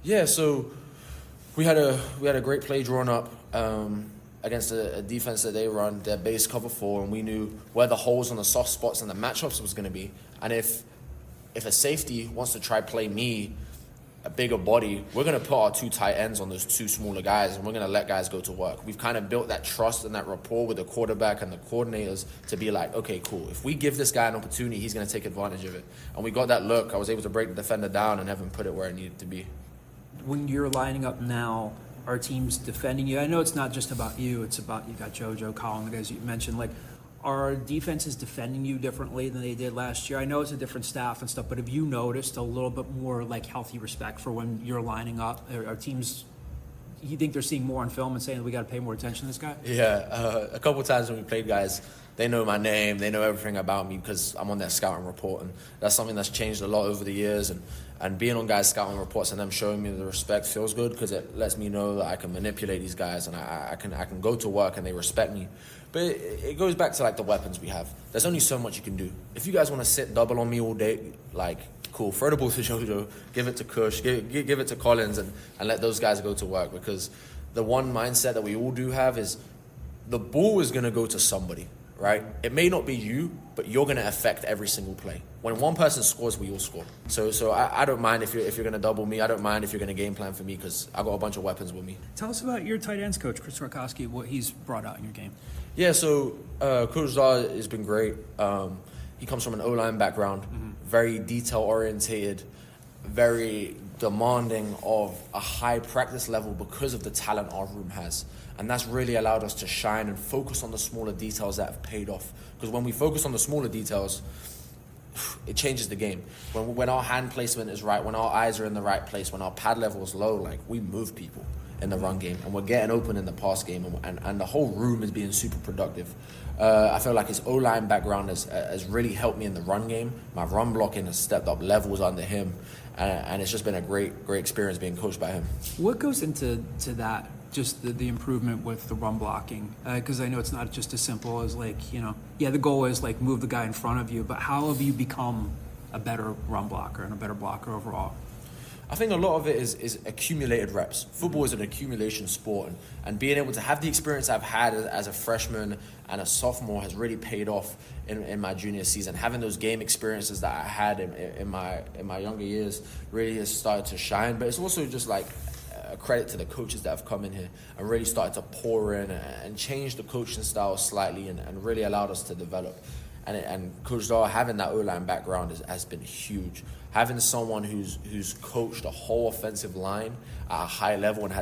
Yeah, so we had a great play drawn up against a defense that they run, their base cover 4, and we knew where the holes on the soft spots and the matchups was going to be. And if a safety wants to try play me, a bigger body, we're going to put our 2 tight ends on those 2 smaller guys, and we're going to let guys go to work. We've kind of built that trust and that rapport with the quarterback and the coordinators to be okay, cool. If we give this guy an opportunity, he's going to take advantage of it. And we got that look. I was able to break the defender down and have him put it where it needed to be. When you're lining up now, are teams defending you? I know it's not just about you. It's about you got JoJo, Colin, the guys you mentioned. Are defenses defending you differently than they did last year? I know it's a different staff and stuff, but have you noticed a little bit more healthy respect for when you're lining up? Are teams, you think they're seeing more on film and saying we got to pay more attention to this guy? Yeah, a couple times when we played guys, they know my name, they know everything about me because I'm on their scouting report, and that's something that's changed a lot over the years. And being on guys' scouting reports and them showing me the respect feels good because it lets me know that I can manipulate these guys and I can go to work and they respect me. But it goes back to the weapons we have. There's only so much you can do. If you guys want to sit double on me all day, cool, throw the ball to JoJo, give it to Kush, give it to Collins, and let those guys go to work. Because the one mindset that we all do have is the ball is going to go to somebody, right? It may not be you, but you're going to affect every single play. When one person scores, we all score. So I don't mind if you're going to double me. I don't mind if you're going to game plan for me because I got a bunch of weapons with me. Tell us about your tight ends coach, Chris Rakowski, what he's brought out in your game. Yeah, so Coach Zar has been great. He comes from an O-line background, very detail-orientated, very demanding of a high practice level because of the talent our room has. And that's really allowed us to shine and focus on the smaller details that have paid off. Because when we focus on the smaller details, it changes the game. When our hand placement is right, when our eyes are in the right place, when our pad level is low, like, we move people in the run game, and we're getting open in the pass game, and the whole room is being super productive. I feel like his O-line background has really helped me in the run game. My run blocking has stepped up levels under him, and it's just been a great experience being coached by him. What goes into that, just the improvement with the run blocking? Because I know it's not just as simple as, like, the goal is, like, move the guy in front of you, but how have you become a better run blocker and a better blocker overall? I think a lot of it is accumulated reps. Football is an accumulation sport, and being able to have the experience I've had as a freshman and a sophomore has really paid off in my junior season. Having those game experiences that I had in my younger years really has started to shine, but it's also just like a credit to the coaches that have come in here and really started to pour in and change the coaching style slightly and really allowed us to develop. And Coach Dar, having that O-line background has been huge. Having someone who's coached a whole offensive line at a high level and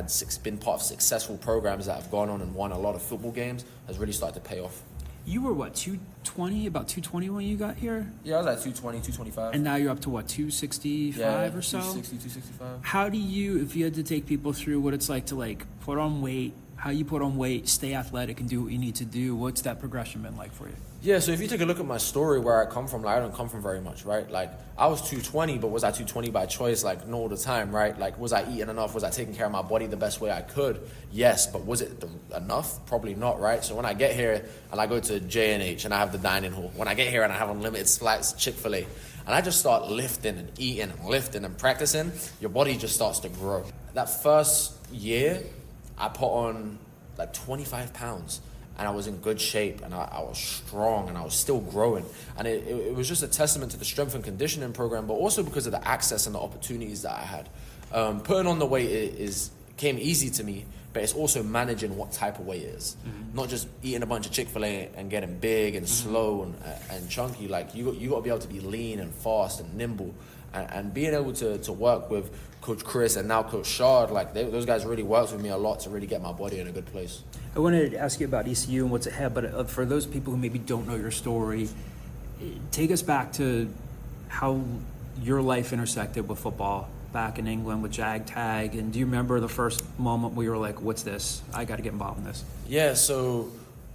been part of successful programs that have gone on and won a lot of football games has really started to pay off. You were, what, 220, about 220 when you got here? Yeah, I was at 220, 225. And now you're up to, what, 265 or so? 260, 265. How do you, if you had to take people through what it's like to, like, put on weight, how you put on weight, stay athletic, and do what you need to do, what's that progression been like for you? Yeah, so if you take a look at my story, where I come from, like, I don't come from very much, right? Like, I was 220, but was I 220 by choice? Like, no, all the time, right? Like, was I eating enough? Was I taking care of my body the best way I could? Yes, but was it enough? Probably not, right? So when I get here and I go to J&H and I have the dining hall, when I get here and I have unlimited flights, Chick-fil-A, and I just start lifting and eating and lifting and practicing, your body just starts to grow. That first year, I put on like 25 pounds. And I was in good shape, and I was strong, and I was still growing. And it was just a testament to the strength and conditioning program, but also because of the access and the opportunities that I had. Putting on the weight came easy to me, but it's also managing what type of weight it is. Mm-hmm. Not just eating a bunch of Chick-fil-A and getting big and slow and chunky. Like, you got to be able to be lean and fast and nimble. And being able to work with Coach Chris and now Coach Shard, like, those guys really worked with me a lot to really get my body in a good place. I wanted to ask you about ECU and what's ahead, but for those people who maybe don't know your story, take us back to how your life intersected with football back in England with Jag Tag. And do you remember the first moment where you were like, what's this? I got to get involved in this. Yeah, so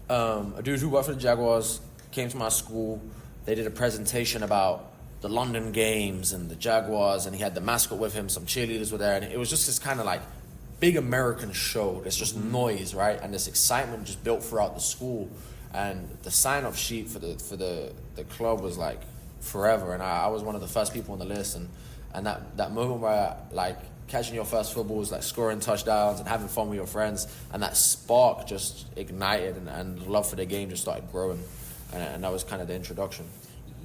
a dude who worked for the Jaguars came to my school. They did a presentation about the London games and the Jaguars, and he had the mascot with him. Some cheerleaders were there, and it was just this kind of like big American show. There's just noise, right? And this excitement just built throughout the school. And the sign-up sheet for the club was like forever. And I was one of the first people on the list. And that moment where, like, catching your first football was like scoring touchdowns and having fun with your friends. And that spark just ignited, and the love for the game just started growing. And that was kind of the introduction.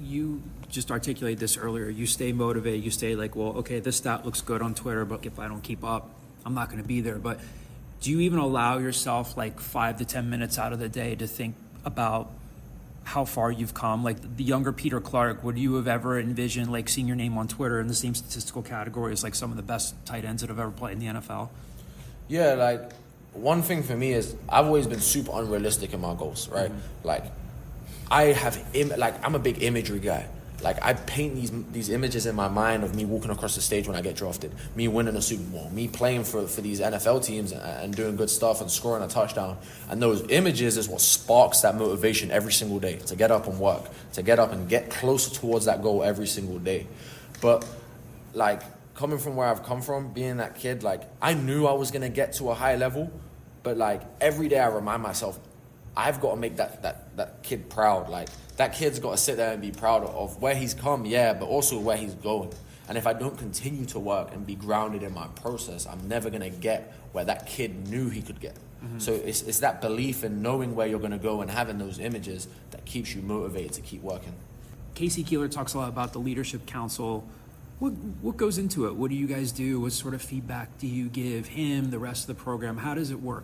You just articulated this earlier. You stay motivated. You stay like, well, okay, this stat looks good on Twitter, but if I don't keep up, I'm not going to be there. But do you even allow yourself like 5 to 10 minutes out of the day to think about how far you've come? Like the younger Peter Clarke, would you have ever envisioned like seeing your name on Twitter in the same statistical category as like some of the best tight ends that have ever played in the NFL? Yeah, like one thing for me is I've always been super unrealistic in my goals, right? Like I'm a big imagery guy. Like, I paint these images in my mind of me walking across the stage when I get drafted, me winning a Super Bowl, me playing for these NFL teams and doing good stuff and scoring a touchdown. And those images is what sparks that motivation every single day to get up and work, to get up and get closer towards that goal every single day. But, like, coming from where I've come from, being that kid, like, I knew I was going to get to a high level, but, like, every day I remind myself, I've got to make that kid proud. Like, that kid's got to sit there and be proud of where he's come, yeah, but also where he's going. And if I don't continue to work and be grounded in my process, I'm never going to get where that kid knew he could get. So it's that belief in knowing where you're going to go and having those images that keeps you motivated to keep working. Casey Keeler talks a lot about the Leadership Council. What goes into it? What do you guys do? What sort of feedback do you give him, the rest of the program? How does it work?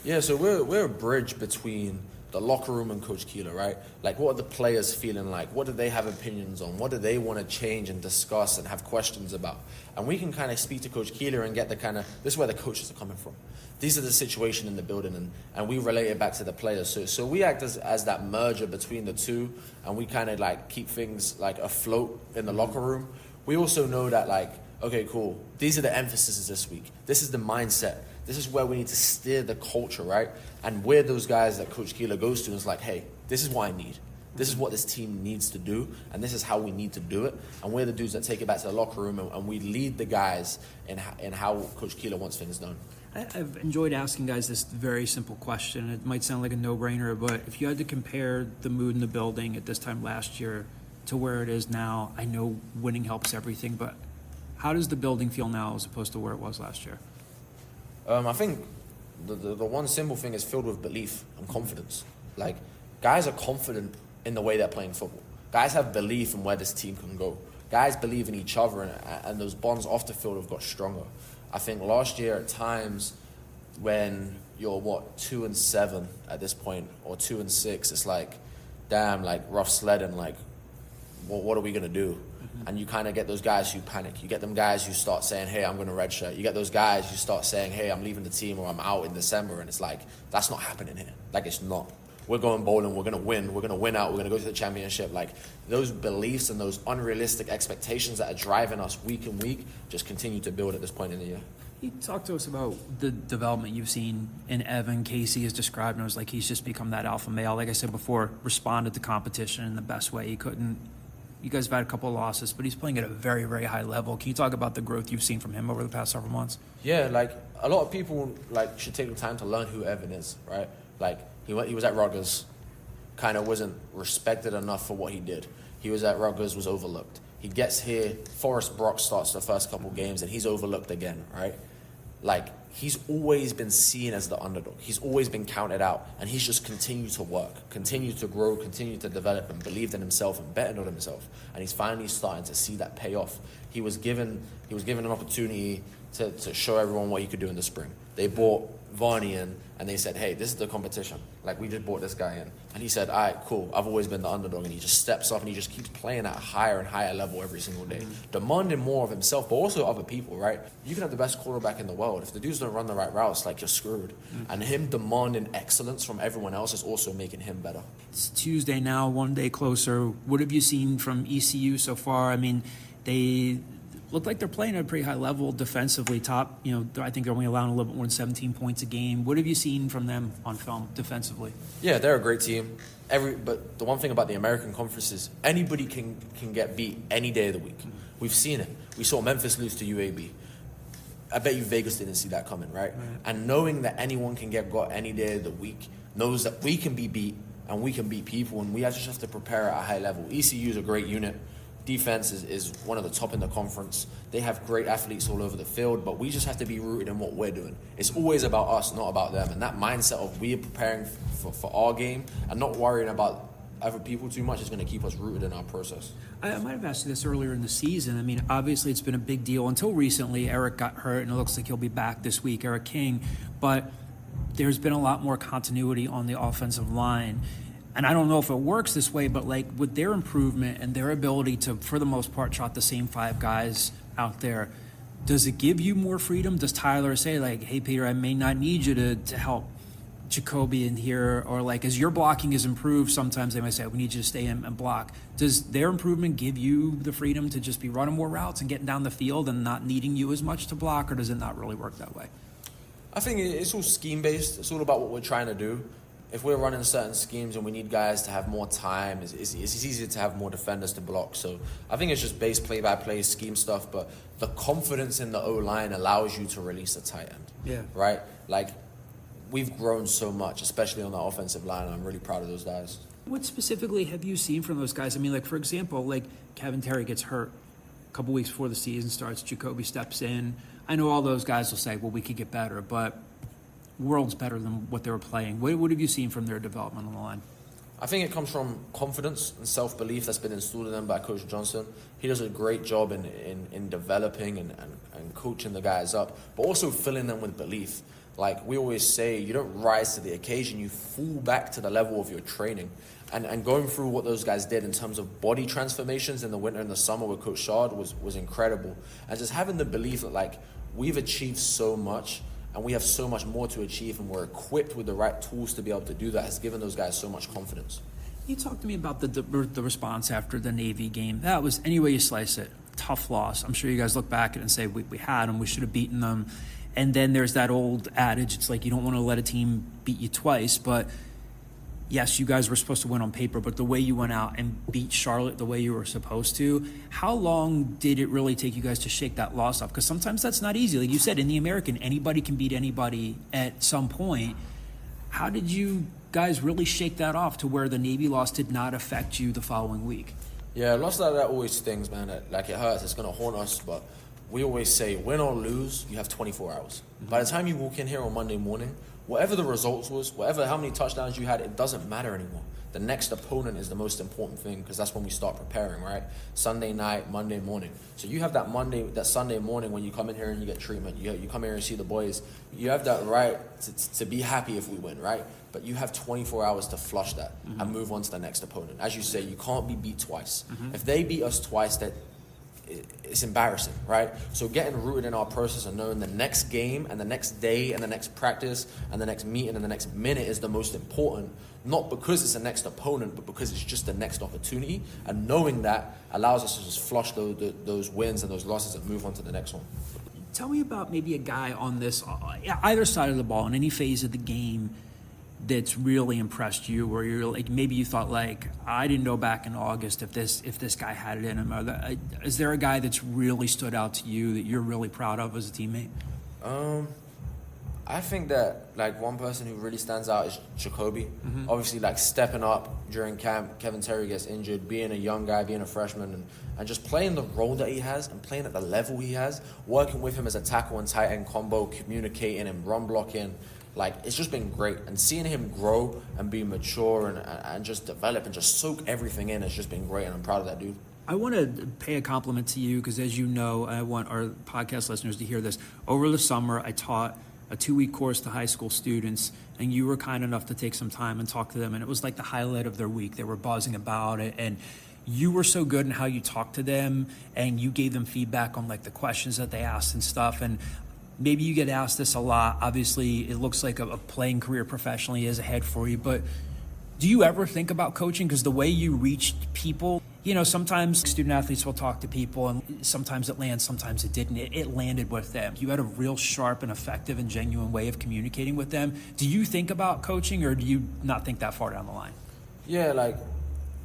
Yeah, so we're a bridge between the locker room and Coach Keeler, right? Like, what are the players feeling like? What do they have opinions on? What do they want to change and discuss and have questions about? And we can kind of speak to Coach Keeler and get the kind of, this is where the coaches are coming from. These are the situation in the building, and we relate it back to the players. So we act as that merger between the two, and we kind of like keep things like afloat in the locker room. We also know that, like, okay, cool, these are the emphases this week. This is the mindset. This is where we need to steer the culture, right? And we're those guys that Coach Keeler goes to and is like, hey, this is what I need. This is what this team needs to do, and this is how we need to do it. And we're the dudes that take it back to the locker room, and we lead the guys in how Coach Keeler wants things done. I've enjoyed asking guys this very simple question. It might sound like a no-brainer, but if you had to compare the mood in the building at this time last year to where it is now, I know winning helps everything, but how does the building feel now as opposed to where it was last year? I think the one simple thing is filled with belief and confidence. Like, guys are confident in the way they're playing football. Guys have belief in where this team can go. Guys believe in each other, and those bonds off the field have got stronger. I think last year at times when you're 2-7 at this point, or 2-6, it's like, damn, like rough sledding, like, well, what are we gonna do? And you kind of get those guys who panic. You get them guys who start saying, hey, I'm going to redshirt. You get those guys who start saying, hey, I'm leaving the team, or I'm out in December. And it's like, that's not happening here. Like, it's not. We're going bowling. We're going to win. We're going to win out. We're going to go to the championship. Like, those beliefs and those unrealistic expectations that are driving us week in week just continue to build at this point in the year. You talk to us about the development you've seen in Evan. Casey has described him as like he's just become that alpha male. Like I said before, responded to competition in the best way he couldn't. You guys have had a couple of losses, but he's playing at a very, very high level. Can you talk about the growth you've seen from him over the past several months? Yeah, like, a lot of people like should take the time to learn who Evan is, right? Like, he was at Rutgers, kind of wasn't respected enough for what he did. He was at Rutgers, was overlooked. He gets here, Forrest Brock starts the first couple games, and he's overlooked again, right? Like, he's always been seen as the underdog. He's always been counted out, and he's just continued to work, continued to grow, continued to develop, and believed in himself and betted on himself. And he's finally starting to see that pay off. He was given an opportunity to show everyone what he could do in the spring. They brought Varney in, and they said, hey, this is the competition. Like, we just brought this guy in. And he said, all right, cool, I've always been the underdog. And he just steps up, and he just keeps playing at a higher and higher level every single day, demanding more of himself, but also other people, right? You can have the best quarterback in the world. If the dudes don't run the right routes, like, you're screwed. And him demanding excellence from everyone else is also making him better. It's Tuesday now, one day closer. What have you seen from ECU so far? I mean, they look like they're playing at a pretty high level defensively. Top, I think they're only allowing a little bit more than 17 points a game. What have you seen from them on film defensively? Yeah, they're a great team. But the one thing about the American Conference is anybody can get beat any day of the week. We've seen it. We saw Memphis lose to UAB. I bet you Vegas didn't see that coming, right? And knowing that anyone can get got any day of the week, knows that we can be beat and we can beat people, and we just have to prepare at a high level. ECU is a great unit. Defense is one of the top in the conference. They have great athletes all over the field, but we just have to be rooted in what we're doing. It's always about us, not about them. And that mindset of we are preparing for our game and not worrying about other people too much is going to keep us rooted in our process. I might have asked you this earlier in the season. I mean, obviously it's been a big deal. Until recently, Eric got hurt, and it looks like he'll be back this week, Eric King. But there's been a lot more continuity on the offensive line. And I don't know if it works this way, but like with their improvement and their ability to, for the most part, trot the same five guys out there, does it give you more freedom? Does Tyler say like, hey, Peter, I may not need you to help Jacoby in here? Or like, as your blocking is improved, sometimes they might say, we need you to stay in and block. Does their improvement give you the freedom to just be running more routes and getting down the field and not needing you as much to block, or does it not really work that way? I think it's all scheme-based. It's all about what we're trying to do. If we're running certain schemes and we need guys to have more time, it's easier to have more defenders to block. So I think it's just base play-by-play scheme stuff, but the confidence in the O-line allows you to release a tight end. Yeah. Right? Like, we've grown so much, especially on the offensive line, and I'm really proud of those guys. What specifically have you seen from those guys? I mean, like, for example, like Kevin Terry gets hurt. a couple weeks before the season starts, Jacoby steps in. I know all those guys will say, well, we could get better, but world's better than what they were playing. What have you seen from their development on the line? I think it comes from confidence and self-belief that's been installed in them by Coach Johnson. He does a great job in developing and coaching the guys up, but also filling them with belief. Like we always say, you don't rise to the occasion, you fall back to the level of your training. And going through what those guys did in terms of body transformations in the winter and the summer with Coach Shard was incredible. And just having the belief that like we've achieved so much and we have so much more to achieve and we're equipped with the right tools to be able to do that has given those guys so much confidence. You talked to me about the response after the Navy game. That was, any way you slice it, tough loss. I'm sure you guys look back at it and say, we had them, we should have beaten them. And then there's that old adage, it's like you don't want to let a team beat you twice, but yes, you guys were supposed to win on paper, but the way you went out and beat Charlotte the way you were supposed to, how long did it really take you guys to shake that loss off? Because sometimes that's not easy. Like you said, in the American, anybody can beat anybody at some point. How did you guys really shake that off to where the Navy loss did not affect you the following week? Yeah, a loss like that always stings, man. Like it hurts, it's going to haunt us, but we always say, win or lose, you have 24 hours. Mm-hmm. By the time you walk in here on Monday morning, whatever the results was, how many touchdowns you had, it doesn't matter anymore. The next opponent is the most important thing because that's when we start preparing, right? Sunday night, Monday morning. So you have that Sunday morning when you come in here and you get treatment. You come here and see the boys. You have that right to be happy if we win, right? But you have 24 hours to flush that and move on to the next opponent. As you say, you can't be beat twice. If they beat us twice, it's embarrassing, right? So getting rooted in our process and knowing the next game and the next day and the next practice and the next meeting and the next minute is the most important, not because it's the next opponent, but because it's just the next opportunity. And knowing that allows us to just flush those wins and those losses and move on to the next one. Tell me about maybe a guy on this, either side of the ball in any phase of the game that's really impressed you, where you're like, maybe you thought like, I didn't know back in August if this guy had it in him. Is there a guy that's really stood out to you that you're really proud of as a teammate? I think that like one person who really stands out is Jacoby. Obviously, like stepping up during camp, Kevin Terry gets injured, being a young guy, being a freshman, and just playing the role that he has and playing at the level he has, working with him as a tackle and tight end combo, communicating and run blocking. Like, it's just been great. And seeing him grow and be mature and just develop and just soak everything in has just been great. And I'm proud of that dude. I want to pay a compliment to you because, as you know, I want our podcast listeners to hear this. Over the summer, I taught a 2-week course to high school students, and you were kind enough to take some time and talk to them. And it was like the highlight of their week. They were buzzing about it. And you were so good in how you talked to them, and you gave them feedback on like the questions that they asked and stuff. And maybe you get asked this a lot. Obviously, it looks like a playing career professionally is ahead for you. But do you ever think about coaching? Because the way you reached people, you know, sometimes student athletes will talk to people, and sometimes it lands, sometimes it didn't. It landed with them. You had a real sharp and effective and genuine way of communicating with them. Do you think about coaching, or do you not think that far down the line? Yeah, like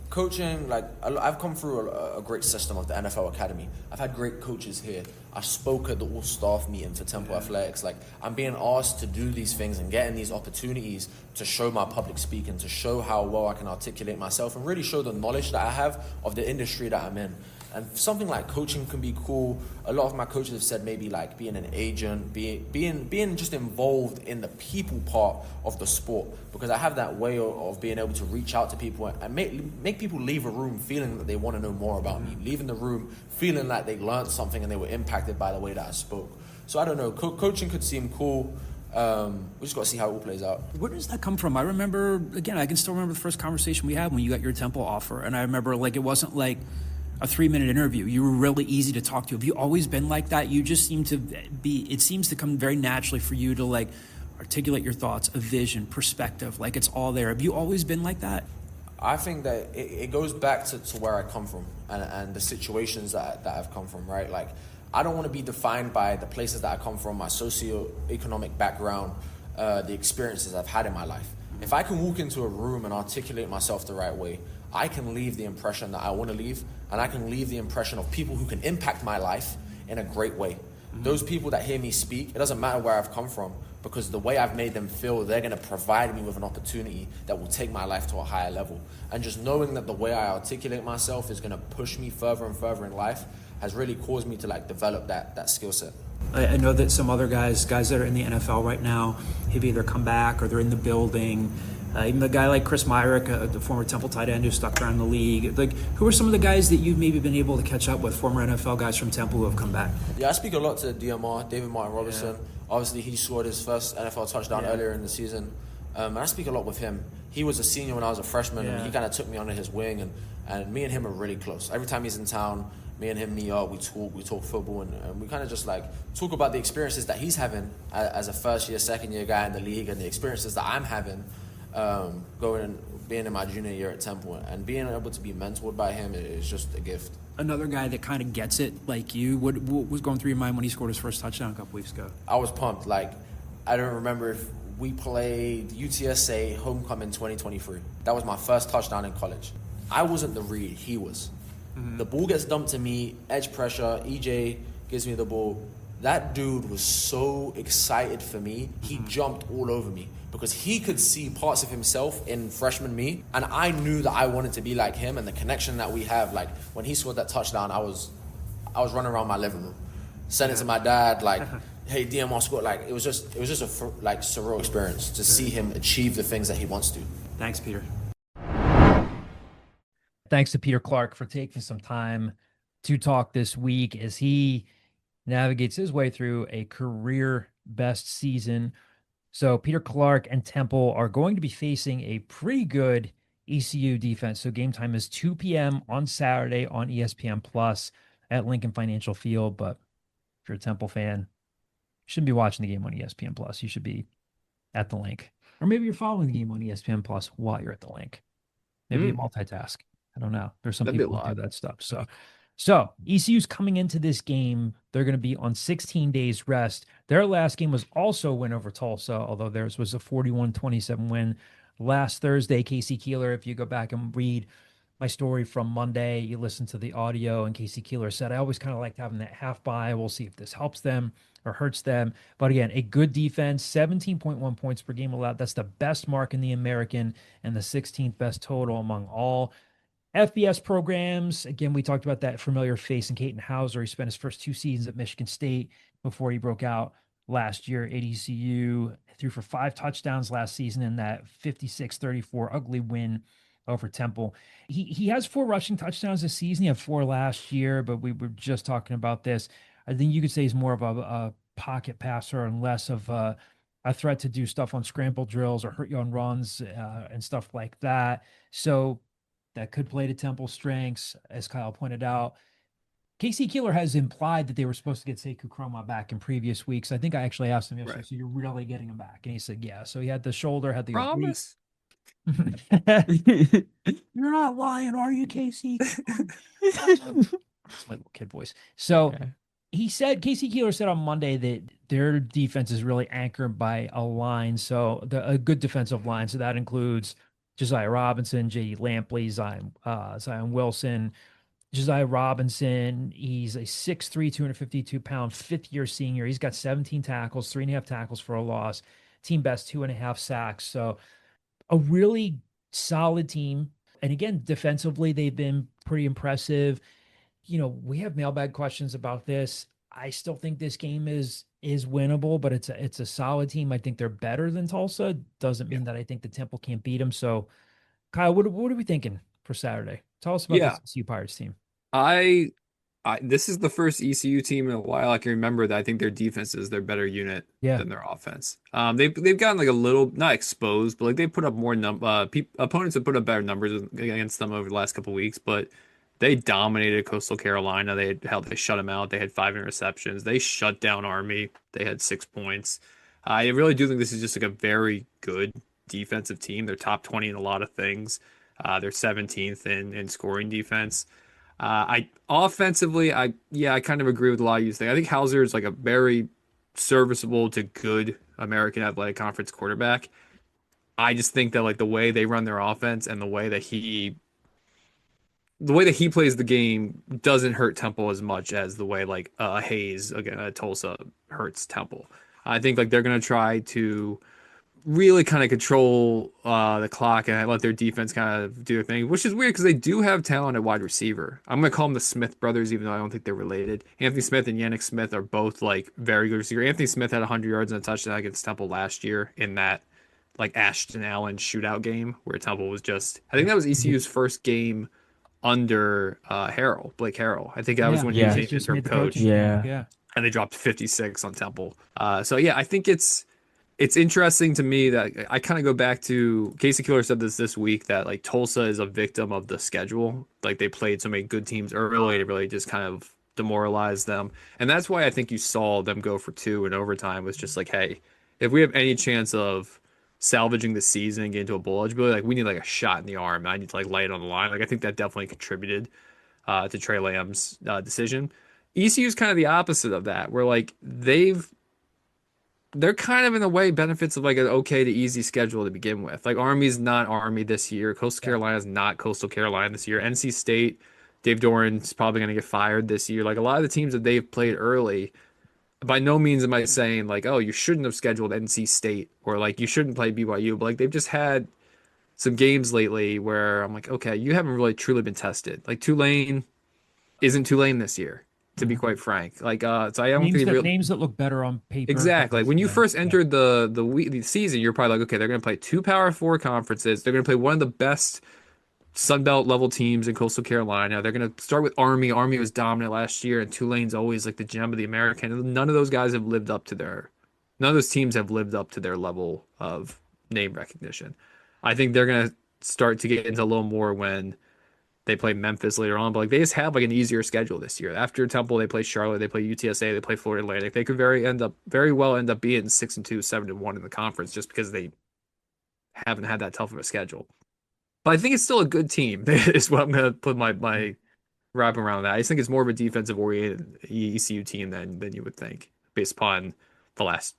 coaching, like I've come through a great system of the NFL Academy. I've had great coaches here. I spoke at the all-staff meeting for Temple Athletics. Like, I'm being asked to do these things and getting these opportunities to show my public speaking, to show how well I can articulate myself and really show the knowledge that I have of the industry that I'm in. And something like coaching can be cool. A lot of my coaches have said maybe like being an agent, being just involved in the people part of the sport, because I have that way of being able to reach out to people and make people leave a room feeling that they want to know more about me, leaving the room feeling like they learned something and they were impacted by the way that I spoke. So I don't know, coaching could seem cool. We just got to see how it all plays out. Where does that come from? I remember, again, I can still remember the first conversation we had when you got your Temple offer. And I remember like it wasn't like a 3-minute interview. You were really easy to talk to. Have you always been like that? You just seem to be, it seems to come very naturally for you to like articulate your thoughts, a vision, perspective, like it's all there. Have you always been like that? I think that it goes back to where I come from and the situations that I've come from, right? Like, I don't want to be defined by the places that I come from, my socioeconomic background, the experiences I've had in my life. If I can walk into a room and articulate myself the right way, I can leave the impression that I want to leave, and I can leave the impression of people who can impact my life in a great way. Those people that hear me speak, it doesn't matter where I've come from, because the way I've made them feel, they're going to provide me with an opportunity that will take my life to a higher level. And just knowing that the way I articulate myself is going to push me further and further in life, has really caused me to like develop that skill set. I know that some other guys that are in the NFL right now have either come back or they're in the building. Even the guy like Chris Myrick, the former Temple tight end who stuck around the league. Like, who are some of the guys that you've maybe been able to catch up with, former NFL guys from Temple who have come back? Yeah, I speak a lot to DMR, David Martin Robinson. Yeah. Obviously, he scored his first NFL touchdown earlier in the season. And I speak a lot with him. He was a senior when I was a freshman, and he kind of took me under his wing, and me and him are really close. Every time he's in town, me and him meet up, we talk football, and we kind of just like talk about the experiences that he's having as a first year, second year guy in the league, and the experiences that I'm having being in my junior year at Temple, and being able to be mentored by him is just a gift. Another guy that kind of gets it like you, what was going through your mind when he scored his first touchdown a couple weeks ago? I was pumped. Like, I don't remember if we played UTSA homecoming 2023. That was my first touchdown in college. I wasn't the read, he was. Mm-hmm. The ball gets dumped to me, edge pressure, EJ gives me the ball. That dude was so excited for me, he jumped all over me because he could see parts of himself in freshman me, and I knew that I wanted to be like him, and the connection that we have, like when he scored that touchdown, I was running around my living room, sent it to my dad, like, hey, DMR scored. Like, it was just a surreal experience to see him achieve the things that he wants to. Thanks, Peter. Thanks to Peter Clarke for taking some time to talk this week as he navigates his way through a career best season. So Peter Clarke and Temple are going to be facing a pretty good ECU defense. So game time is 2 p.m. on Saturday on ESPN Plus at Lincoln Financial Field. But if you're a Temple fan, you shouldn't be watching the game on ESPN Plus. You should be at the link. Or maybe you're following the game on ESPN Plus while you're at the link. Maybe you multitask. I don't know. There's some people who do that stuff. So ECU's coming into this game. They're going to be on 16 days rest. Their last game was also a win over Tulsa, although theirs was a 41-27 win last Thursday. Casey Keeler, if you go back and read my story from Monday, you listen to the audio, and Casey Keeler said, I always kind of liked having that half bye. We'll see if this helps them or hurts them. But again, a good defense, 17.1 points per game allowed. That's the best mark in the American and the 16th best total among all FBS programs. Again, we talked about that familiar face in Caton Hauser. He spent his first 2 seasons at Michigan State before he broke out last year at ECU. Threw for 5 touchdowns last season in that 56-34 ugly win over Temple. He has 4 rushing touchdowns this season. He had 4 last year, but we were just talking about this. I think you could say he's more of a pocket passer and less of a threat to do stuff on scramble drills or hurt you on runs and stuff like that. So that could play to Temple's strengths, as Kyle pointed out. Casey Keeler has implied that they were supposed to get Sekou Kroma back in previous weeks. I think I actually asked him yesterday, so you're really getting him back? And he said, yeah. So he had the shoulder, had the promise. You're not lying, are you, Casey? That's my little kid voice. So he said, Casey Keeler said on Monday that their defense is really anchored by a line. So a good defensive line. So that includes Josiah Robinson, J.D. Lampley, Zion Wilson. Josiah Robinson, he's a 6'3", 252-pound, fifth-year senior. He's got 17 tackles, 3.5 tackles for a loss, team best 2.5 sacks. So a really solid team. And again, defensively, they've been pretty impressive. You know, we have mailbag questions about this. I still think this game is winnable, but it's a solid team. I think they're better than Tulsa. Doesn't mean that I think the Temple can't beat them. So, Kyle, what are we thinking for Saturday? Tell us about this ECU Pirates team. This is the first ECU team in a while I can remember that I think their defense is their better unit than their offense. They've gotten like a little not exposed, but like they put up more opponents have put up better numbers against them over the last couple of weeks, but they dominated Coastal Carolina. They shut them out. They had 5 interceptions. They shut down Army. They had 6 points. I really do think this is just like a very good defensive team. They're top 20 in a lot of things. They're 17th in scoring defense. Offensively, I kind of agree with a lot of you think. I think Hauser is like a very serviceable to good American Athletic Conference quarterback. I just think that like the way they run their offense and the way that he plays the game doesn't hurt Temple as much as the way like Hayes again Tulsa hurts Temple. I think like they're gonna try to really kind of control the clock and let their defense kind of do their thing, which is weird because they do have talent at wide receiver. I'm gonna call them the Smith brothers, even though I don't think they're related. Anthony Smith and Yannick Smith are both like very good receiver. Anthony Smith had 100 yards and a touchdown against Temple last year in that like Ashton Allen shootout game where Temple was just. I think that was ECU's first game under Blake Harrell. I think that was Yeah, when he was Yeah. named he's just interim made the coach, coaching change. Yeah. Yeah. and they dropped 56 on Temple. So yeah, I think it's interesting to me that I kind of go back to Casey Keeler said this week that like Tulsa is a victim of the schedule. Like they played so many good teams early, it really just kind of demoralized them. And that's why I think you saw them go for two in overtime was just like, hey, if we have any chance of salvaging the season and get into a bowl eligibility, like we need like a shot in the arm. I need to like lay it on the line. Like I think that definitely contributed to Trey Lamb's decision. ECU is kind of the opposite of that, where like they're kind of in a way benefits of like an okay to easy schedule to begin with. Like Army's not Army this year. Coastal Carolina's not Coastal Carolina this year. NC State, Dave Doran's probably going to get fired this year. Like a lot of the teams that they've played early, by no means am I saying like, oh, you shouldn't have scheduled NC State or like you shouldn't play BYU, but like they've just had some games lately where I'm like, okay, you haven't really truly been tested. Like Tulane isn't Tulane this year, to be quite frank. Like, so I don't think they really. Names that look better on paper. Exactly. When you Yeah, first yeah. entered the season, you're probably like, okay, they're going to play two Power Four conferences. They're going to play one of the best Sun Belt level teams in Coastal Carolina. They're going to start with Army. Army was dominant last year, and Tulane's always like the gem of the American. And none of those guys have lived up to their. None of those teams have lived up to their level of name recognition. I think they're going to start to get into a little more when they play Memphis later on, but like they just have like an easier schedule this year. After Temple, they play Charlotte, they play UTSA, they play Florida Atlantic. They could very well end up being 6-2, 7-1 in the conference just because they haven't had that tough of a schedule. But I think it's still a good team. Is what I'm gonna put my wrap around that. I just think it's more of a defensive oriented ECU team than you would think, based upon the last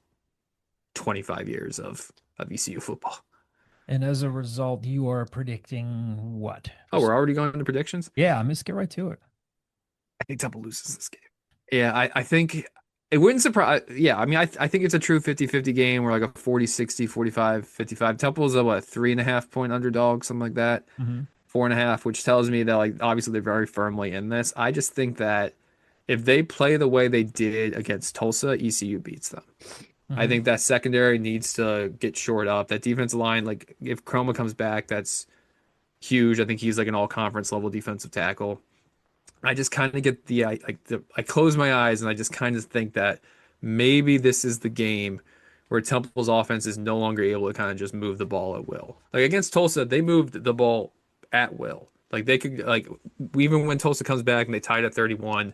25 years of ECU football. And as a result, you are predicting what? Oh, we're already going into predictions? Yeah, I'm gonna get right to it. I think Temple loses this game. Yeah, I think it wouldn't surprise. Yeah, I mean, I think it's a true 50-50 game where like a 40-60, 45-55. Temple's a what, 3.5 point underdog, something like that. 4.5, which tells me that like obviously they're very firmly in this. I just think that if they play the way they did against Tulsa, ECU beats them. I think that secondary needs to get shored up. That defensive line, like if Chroma comes back, that's huge. I think he's like an all-conference level defensive tackle. I just kind of get I close my eyes and I just kind of think that maybe this is the game where Temple's offense is no longer able to kind of just move the ball at will. Like against Tulsa, they moved the ball at will. Like they could like even when Tulsa comes back and they tied at 31,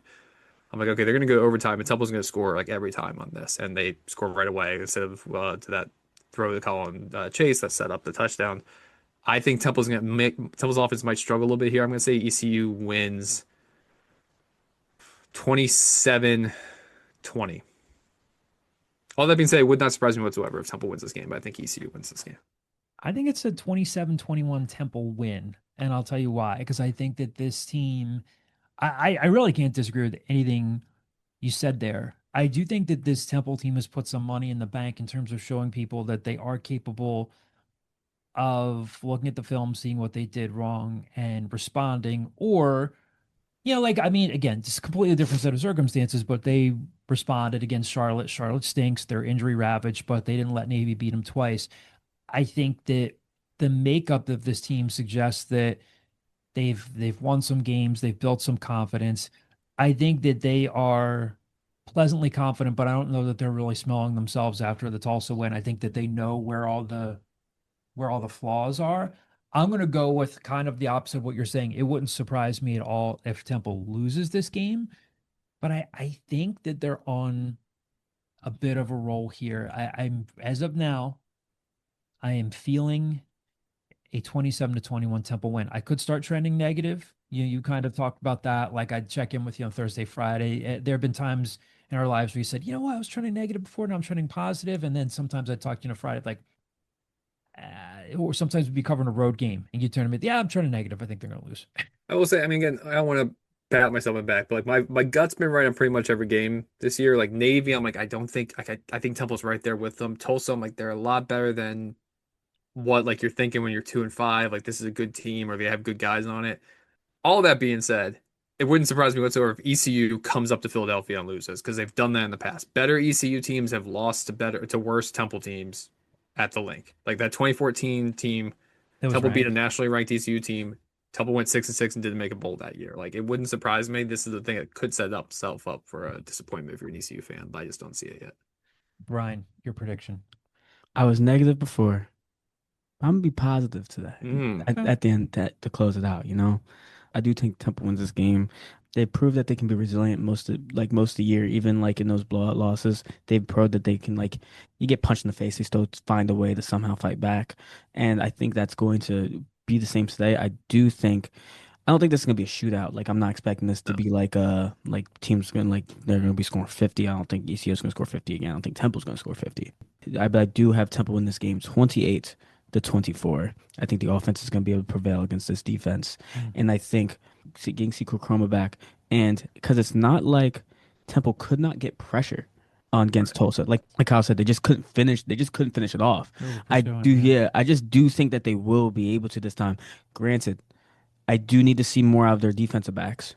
I'm like, okay, they're gonna go overtime and Temple's gonna score like every time on this, and they score right away instead of to that throw to Colin Chase that set up the touchdown. I think Temple's offense might struggle a little bit here. I'm gonna say ECU wins 27-20. All that being said, it would not surprise me whatsoever if Temple wins this game, but I think ECU wins this game. I think it's a 27-21 Temple win. And I'll tell you why. Because I think that this team, I really can't disagree with anything you said there. I do think that this Temple team has put some money in the bank in terms of showing people that they are capable of looking at the film, seeing what they did wrong, and responding. Or, like, I mean, again, just completely different set of circumstances, but they responded against Charlotte. Charlotte stinks. They're injury ravaged, but they didn't let Navy beat them twice. I think that the makeup of this team suggests that they've won some games, they've built some confidence. I think that they are pleasantly confident, but I don't know that they're really smelling themselves after the Tulsa win. I think that they know where all the flaws are. I'm going to go with kind of the opposite of what you're saying. It wouldn't surprise me at all if Temple loses this game, but I think that they're on a bit of a roll here. I'm as of now, I am feeling a 27-21 Temple win. I could start trending negative. You kind of talked about that. Like I'd check in with you on Thursday, Friday. There have been times in our lives where you said, you know what, I was trending negative before, now I'm trending positive. And then sometimes I'd talk to you on Friday, like, or sometimes we'd be covering a road game and you turn to me, yeah, I'm trending negative. I think they're going to lose. I will say, I mean, again, I don't want to pat myself on the back, but like my gut's been right on pretty much every game this year. Like Navy, I'm like I don't think I think Temple's right there with them. Tulsa, I'm like they're a lot better than what like you're thinking when you're 2-5. Like this is a good team or they have good guys on it. All that being said, it wouldn't surprise me whatsoever if ECU comes up to Philadelphia and loses because they've done that in the past. Better ECU teams have lost to worse Temple teams at the link. Like that 2014 team, That was Temple beat a ranked. nationally ranked ECU team. Temple went 6-6 and didn't make a bowl that year. Like it wouldn't surprise me. This is the thing that could set itself up for a disappointment if you're an ECU fan, but I just don't see it yet. Brian, your prediction. I was negative before. I'm gonna be positive today. Okay. At the end, to close it out, I do think Temple wins this game. They proved that they can be resilient most of the year, even like in those blowout losses. They've proved that they can like you get punched in the face, they still find a way to somehow fight back. And I think that's going to be the same today. I don't think this is gonna be a shootout. Like I'm not expecting this to No. be like teams gonna like they're gonna be scoring 50. I don't think ECU is gonna score 50 again. I don't think Temple's gonna score 50. But I do have Temple in this game 28-24. I think the offense is gonna be able to prevail against this defense, and I think getting Sequel Chroma back, and because it's not like Temple could not get pressure on against Tulsa. Like Kyle said, they just couldn't finish. They just couldn't finish it off. Yeah. I just do think that they will be able to this time. Granted, I do need to see more out of their defensive backs.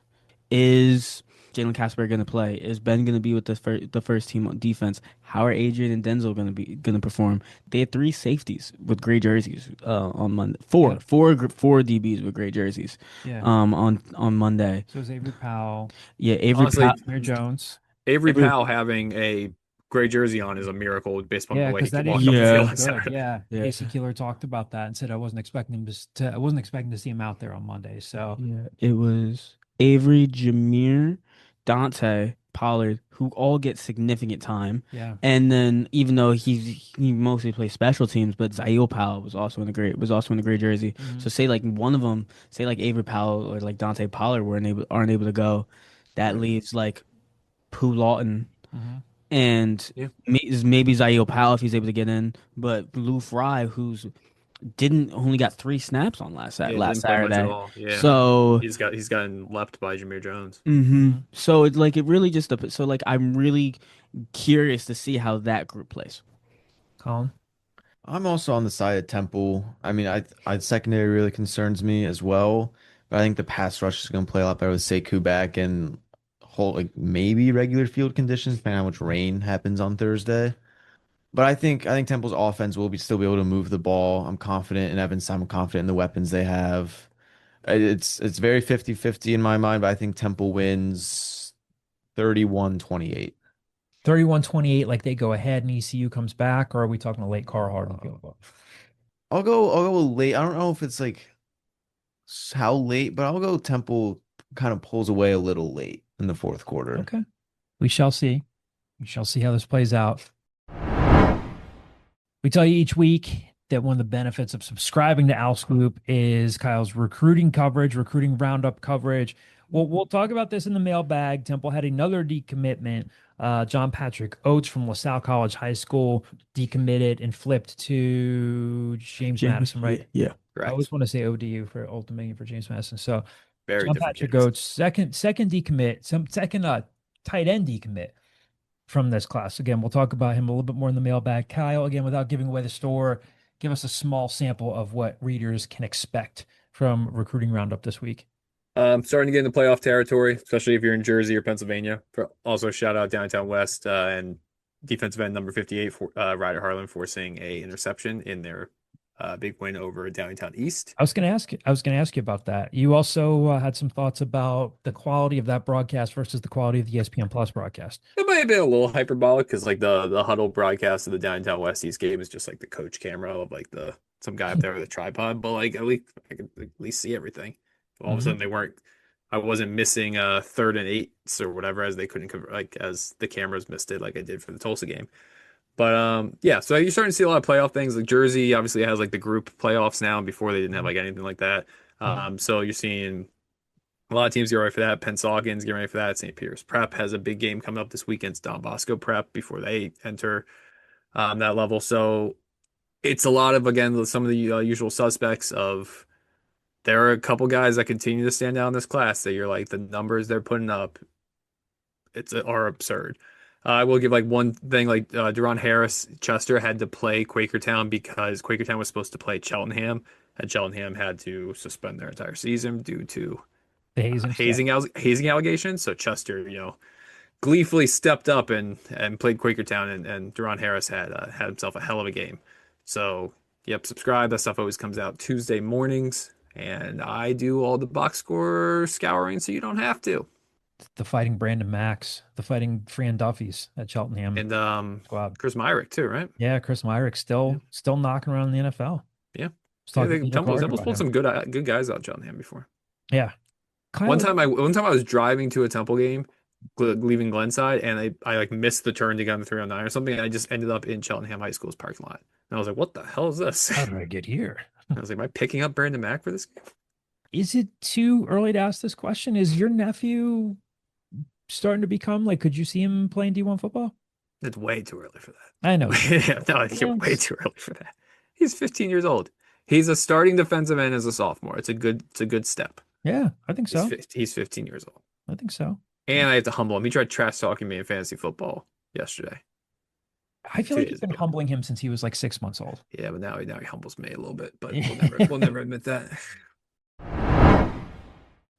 Is Jalen Casper going to play? Is Ben going to be with the first team on defense? How are Adrian and Denzel going to perform? They had three safeties with gray jerseys on Monday. Four DBs with gray jerseys. Yeah. On Monday. So is Avery Powell, Yeah, Avery Honestly, Powell. Mayor Jones. Avery Avery- Powell having a gray jersey on is a miracle based on Yeah, the way because he that walked AC up the Yeah. field was on good. Saturday. Yeah, Yeah. AC Keeler talked about that and said I wasn't expecting him I wasn't expecting to see him out there on Monday. So Yeah, it was Avery, Jameer, Dante, Pollard, who all get significant time. yeah, And then even though he mostly plays special teams, but Zail Powell was also in the gray jersey. Mhm. So say like one of them, say like Avery Powell or like Dante Pollard aren't able to go, that Right. leaves like Pooh Lawton Mhm. and Yeah. maybe Zail Powell if he's able to get in, but Lou Fry who's didn't only got 3 snaps on Yeah, last didn't play much at Saturday. all. Yeah. So He's gotten leapt by Jameer Jones. Mhm. So it really just so like I'm really curious to see how that group plays. Colin. I'm also on the side of Temple. I mean, I secondary really concerns me as well, but I think the pass rush is going to play a lot better with Sekou back and whole like maybe regular field conditions, depending on how much rain happens on Thursday. But I think Temple's offense will still be able to move the ball. I'm confident in Evans. I'm confident in the weapons they have. It's very 50-50 in my mind, but I think Temple wins 31-28. 31-28, like they go ahead and ECU comes back, or are we talking a late Carl Harden field goal? I'll go late. I don't know if it's like how late, but I'll go Temple kind of pulls away a little late in the fourth quarter. Okay. We shall see. We shall see how this plays out. We tell you each week that one of the benefits of subscribing to Owl Scoop is Kyle's recruiting coverage, recruiting roundup coverage. We'll talk about this in the mailbag. Temple had another decommitment. John Patrick Oates from LaSalle College High School decommitted and flipped to James Madison, right? Yeah. I always want to say ODU for Old Dominion for James Madison. So Very John different Patrick kids. Oates, second decommit, second tight end decommit from this class. Again, we'll talk about him a little bit more in the mailbag. Kyle, again, without giving away the store, give us a small sample of what readers can expect from recruiting roundup this week. Starting to get into playoff territory, especially if you're in Jersey or Pennsylvania. Also, shout out Downtown West and defensive end number 58, Ryder Harlan, forcing a interception in their big win over Downtown East. I was going to ask you about that. You also had some thoughts about the quality of that broadcast versus the quality of the ESPN Plus broadcast. It might have been a little hyperbolic because like the huddle broadcast of the Downtown West East game is just like the coach camera of like some guy up there with a tripod, but like at least I could at least see everything. All of a sudden I wasn't missing 3rd and 8s or whatever as they couldn't cover like as the cameras missed it like I did for the Tulsa game. But yeah, so you're starting to see a lot of playoff things. Like Jersey obviously has like the group playoffs now, and before they didn't have like anything like that. So you're seeing a lot of teams get ready for that. Pensauken's getting ready for that. St. Peter's Prep has a big game coming up this weekend. It's Don Bosco Prep before they enter that level. So it's a lot of again some of the usual suspects of there are a couple guys that continue to stand out in this class that you're like the numbers they're putting up are absurd. I will give like one thing like Deron Harris, Chester had to play Quakertown because Quakertown was supposed to play Cheltenham, and Cheltenham had to suspend their entire season due to The hazing stuff. hazing allegations. So Chester, gleefully stepped up and played Quakertown, and Deron Harris had himself a hell of a game. So yep, subscribe. That stuff always comes out Tuesday mornings, and I do all the box score scouring, so you don't have to. The fighting Brandon Max, the fighting Fran Duffys at Cheltenham And squad. Chris Myrick too, right? Yeah, Chris Myrick still knocking around in the NFL. Yeah. Was talking to Peter Clarke Temple's about pulled him. some good guys out Cheltenham before. Yeah. One time I was driving to a Temple game, leaving Glenside, and I like missed the turn to get on the 309 or something, and I just ended up in Cheltenham High School's parking lot. And I was like, what the hell is this? How did I get here? I was like, am I picking up Brandon Mack for this game? Is it too early to ask this question? Is your nephew starting to become like, could you see him playing D1 football? It's way too early for that. I know. Yeah, no, I think you're way too early for that. He's 15 years old. He's a starting defensive end as a sophomore. It's a good step. Yeah, I think so. He's 15 years old. I think so. And I have to humble him. He tried trash talking me in fantasy football yesterday. I feel like you've been humbling him since he was like 6 months old. Yeah, but now he humbles me a little bit, but we'll never admit that.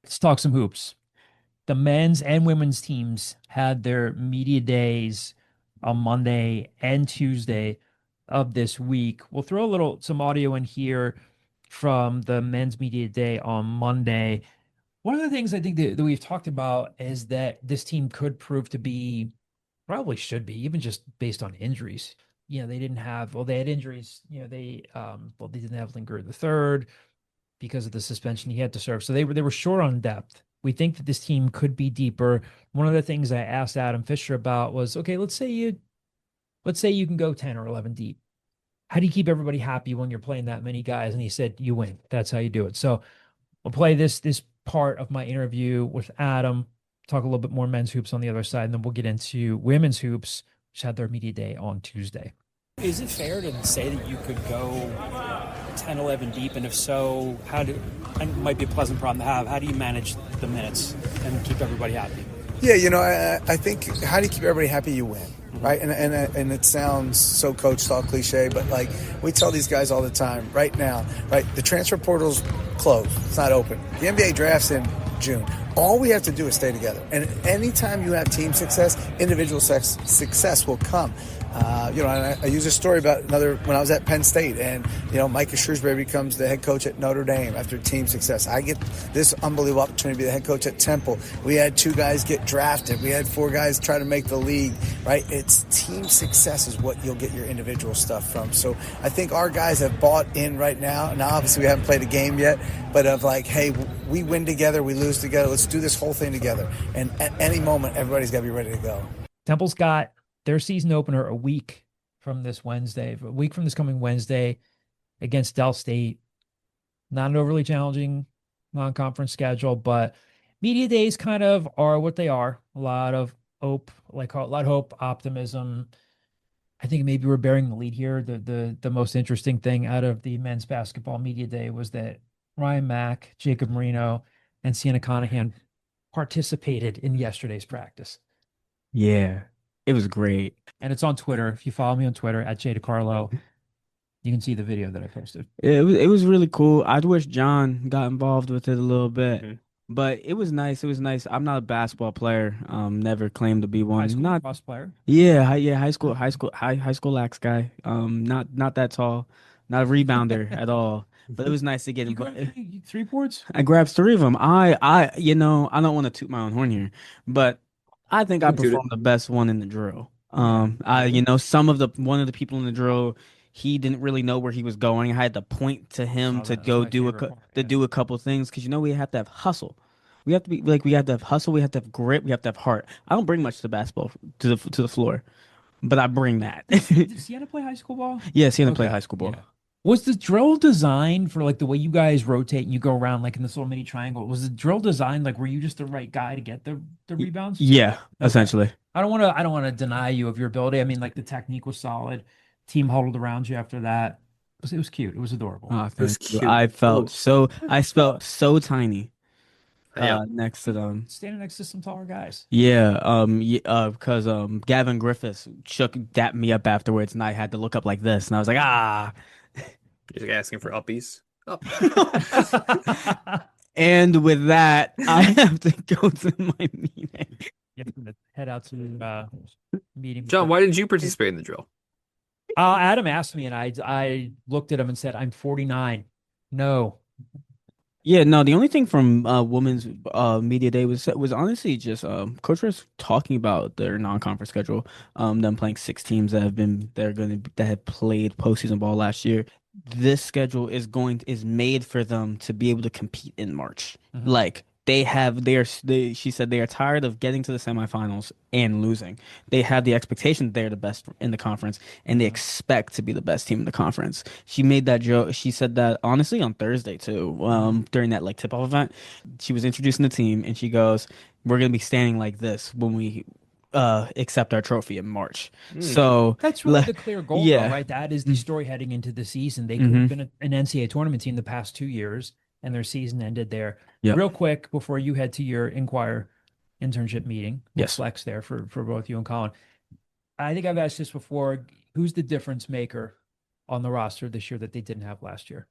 Let's talk some hoops. The men's and women's teams had their media days on Monday and Tuesday of this week. We'll throw some audio in here from the men's media day on Monday. One of the things I think that we've talked about is that this team could prove to be, probably should be, even just based on injuries. They had injuries. They didn't have Linger the third because of the suspension he had to serve. So they were short on depth. We think that this team could be deeper. One of the things I asked Adam Fisher about was, okay, let's say you can go 10 or 11 deep. How do you keep everybody happy when you're playing that many guys? And he said, you win. That's how you do it. So we'll play this part of my interview with Adam, talk a little bit more men's hoops on the other side, and then we'll get into women's hoops, which had their media day on Tuesday. Is it fair to say that you could go 10, 11 deep? And if so, it might be a pleasant problem to have. How do you manage the minutes and keep everybody happy? Yeah, I think how do you keep everybody happy? You win, right? And it sounds so coach talk cliche, but like we tell these guys all the time right now, right? The transfer portal's closed. It's not open. The NBA draft's in June. All we have to do is stay together. And anytime you have team success, individual success will come. I use a story about when I was at Penn State, and Micah Shrewsbury becomes the head coach at Notre Dame after team success. I get this unbelievable opportunity to be the head coach at Temple. We had 2 guys get drafted. We had 4 guys try to make the league, right? It's team success is what you'll get your individual stuff from. So I think our guys have bought in right now. Now, obviously, we haven't played a game yet, but of like, hey, we win together, we lose together. Let's do this whole thing together. And at any moment, everybody's got to be ready to go. Temple's got their season opener a week from this coming Wednesday against Del State. Not an overly challenging non-conference schedule, but media days kind of are what they are. A lot of hope, optimism. I think maybe we're bearing the lead here. The most interesting thing out of the men's basketball media day was that Ryan Mack, Jacob Marino, and Sienna Conahan participated in yesterday's practice. Yeah, it was great. And it's on Twitter. If you follow me on Twitter at @JayDeCarlo, you can see the video that I posted. It was really cool. I wish John got involved with it a little bit. Mm-hmm. But it was nice. It was nice. I'm not a basketball player. Never claimed to be one. High school Not cross player. Yeah, high school lax guy. Not that tall, not a rebounder at all. But it was nice to get involved. 3 boards. I grabbed 3 of them. I don't want to toot my own horn here, but I think I performed the best one in the drill. One of the people in the drill, he didn't really know where he was going. I had to point to him to go do a couple things because we have to have hustle. We have to have hustle. We have to have grit. We have to have heart. I don't bring much to basketball to the floor, but I bring that. Did Sienna play high school ball? Yeah, Sienna played high school ball. Yeah. Was the drill designed for like the way you guys rotate and you go around like in this little mini triangle? Was the drill designed like were you just the right guy to get the rebounds? Yeah, essentially. I don't want to deny you of your ability. I mean, like the technique was solid. Team huddled around you after that. It was cute. It was adorable. Oh, It was thank you. cute. I felt so tiny Yeah. next to them. Standing next to some taller guys. Yeah, because Gavin Griffiths dapped me up afterwards, and I had to look up like this, and I was like, ah. You're asking for uppies. Up. And with that, I have to go to my meeting. Yeah, I'm gonna head out to meeting. John, why did you participate in the drill? Adam asked me, and I looked at him and said, "I'm 49." No. Yeah, no, the only thing from women's media day was honestly just Coach was talking about their non-conference schedule, them playing 6 teams that had played postseason ball last year. This schedule is made for them to be able to compete in March. Mm-hmm. Like she said they are tired of getting to the semifinals and losing. They have the expectation that they're the best in the conference, and they expect to be the best team in the conference. She made that joke. She said that honestly on Thursday too, during that like tip-off event. She was introducing the team, and she goes, "We're gonna be standing like this when we accept our trophy in March." So that's really the clear goal, yeah. though, right? That is the story heading into the season. They could have been an NCAA tournament team the past 2 years, and their season ended there. Yep. Real quick, before you head to your Inquire internship meeting, we'll Yes. flex there for both you and Colin. I think I've asked this before. Who's the difference maker on the roster this year that they didn't have last year?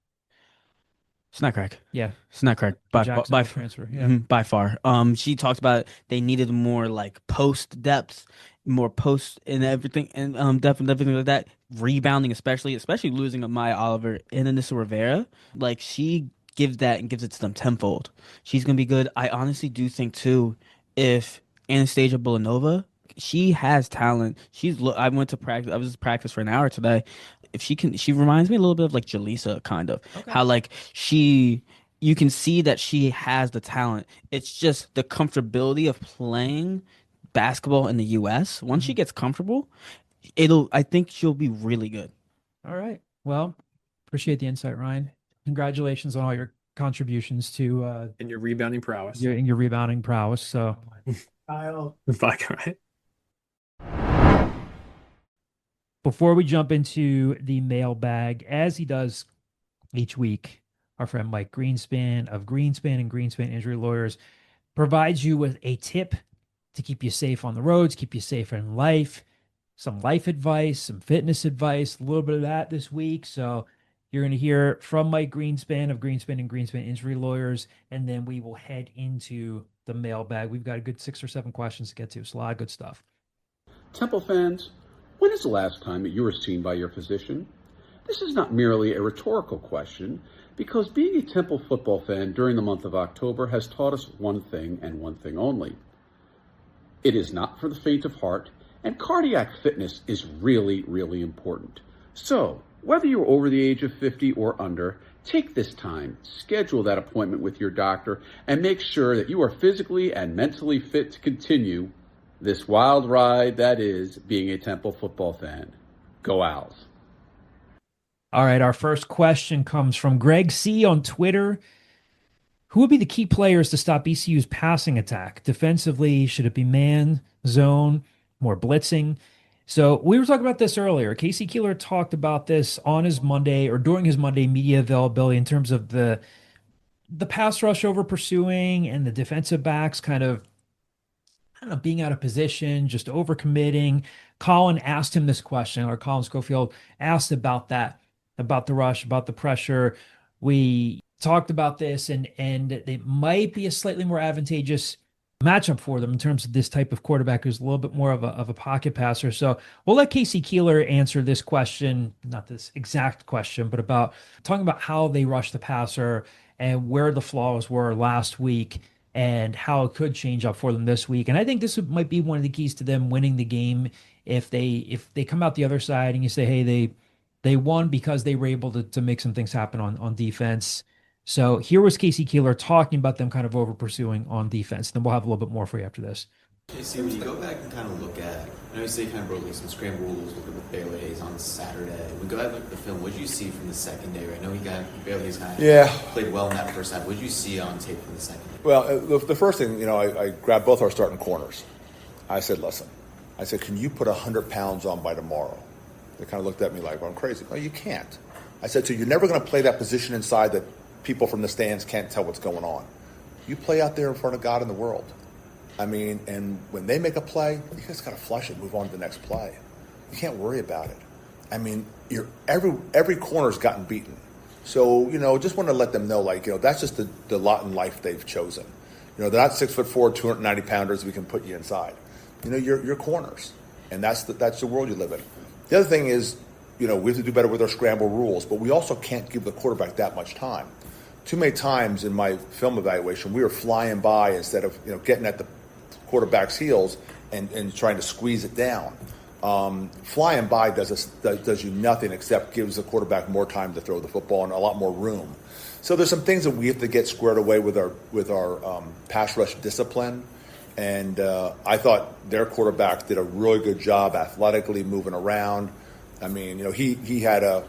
Snackrack. Yeah. Snackrack Jacksonville transfer. Yeah. by far. She talked about they needed more like post depth, more post and everything, and depth and everything like that. Rebounding, especially losing Amaya Oliver and Anissa Rivera. Like she gives it to them tenfold. She's gonna be good. I honestly do think too, if Anastasia Bulanova, she has talent. I went to practice. I was at practice for an hour today. If she reminds me a little bit of like Jaleesa, kind of. Okay. How like you can see that she has the talent. It's just the comfortability of playing basketball in the U.S. Once she gets comfortable, I think she'll be really good. All right. Well, appreciate the insight, Ryan. Congratulations on all your contributions to And your rebounding prowess. Your rebounding prowess. So, Kyle. Fuck, right. Before we jump into the mailbag, as he does each week, our friend Mike Greenspan of Greenspan and Greenspan Injury Lawyers provides you with a tip to keep you safe on the roads, keep you safe in life, some life advice, some fitness advice, a little bit of that this week. So you're going to hear from Mike Greenspan of Greenspan and Greenspan Injury Lawyers, and then we will head into the mailbag. We've got a good 6 or 7 questions to get to, so a lot of good stuff. Temple fans, when is the last time that you were seen by your physician? This is not merely a rhetorical question, because being a Temple football fan during the month of October has taught us one thing and one thing only. It is not for the faint of heart, and cardiac fitness is really, really important. So, whether you're over the age of 50 or under, take this time, schedule that appointment with your doctor, and make sure that you are physically and mentally fit to continue this wild ride that is being a Temple football fan. Go Owls. All right, our first question comes from Greg C. on Twitter. Who would be the key players to stop ECU's passing attack? Defensively, should it be man, zone, more blitzing? So we were talking about this earlier. Casey Keeler talked about this on his Monday or during his Monday media availability in terms of the pass rush over pursuing and the defensive backs kind of, I don't know, being out of position, just overcommitting. Colin asked him this question, or Colin Schofield asked about that, about the rush, about the pressure. We talked about this, and it might be a slightly more advantageous matchup for them in terms of this type of quarterback who's a little bit more of a pocket passer. So we'll let Casey Keeler answer this question, not this exact question, but about talking about how they rush the passer and where the flaws were last week and how it could change up for them this week. And I think this might be one of the keys to them winning the game if they come out the other side and you say, hey, they won because they were able to make some things happen on defense. So here was Casey Keeler talking about them kind of over pursuing on defense. Then we'll have a little bit more for you after this. Casey, when you go back and kind of look at, I know you say you kind of broke some scramble rules with Bailey Hayes on Saturday. When you go back and look at the film, what did you see from the secondary? I know Bailey Hayes kind of played well in that first half. What did you see on tape from the secondary? Well, the first thing, I grabbed both our starting corners. I said, listen, can you put 100 pounds on by tomorrow? They kind of looked at me like, well, I'm crazy. No, you can't. I said, so you're never going to play that position inside that people from the stands can't tell what's going on. You play out there in front of God and the world. I mean, and when they make a play, you just got to flush it, move on to the next play. You can't worry about it. I mean, every corner's gotten beaten. So, just want to let them know, that's just the lot in life they've chosen. They're not 6'4", 290 pounders. We can put you inside. You're corners, and that's the world you live in. The other thing is, we have to do better with our scramble rules, but we also can't give the quarterback that much time. Too many times in my film evaluation, we were flying by instead of getting at the quarterback's heels and trying to squeeze it down. Flying by does you nothing except gives the quarterback more time to throw the football and a lot more room. So there's some things that we have to get squared away with our pass rush discipline. And I thought their quarterback did a really good job athletically moving around. I mean, he had a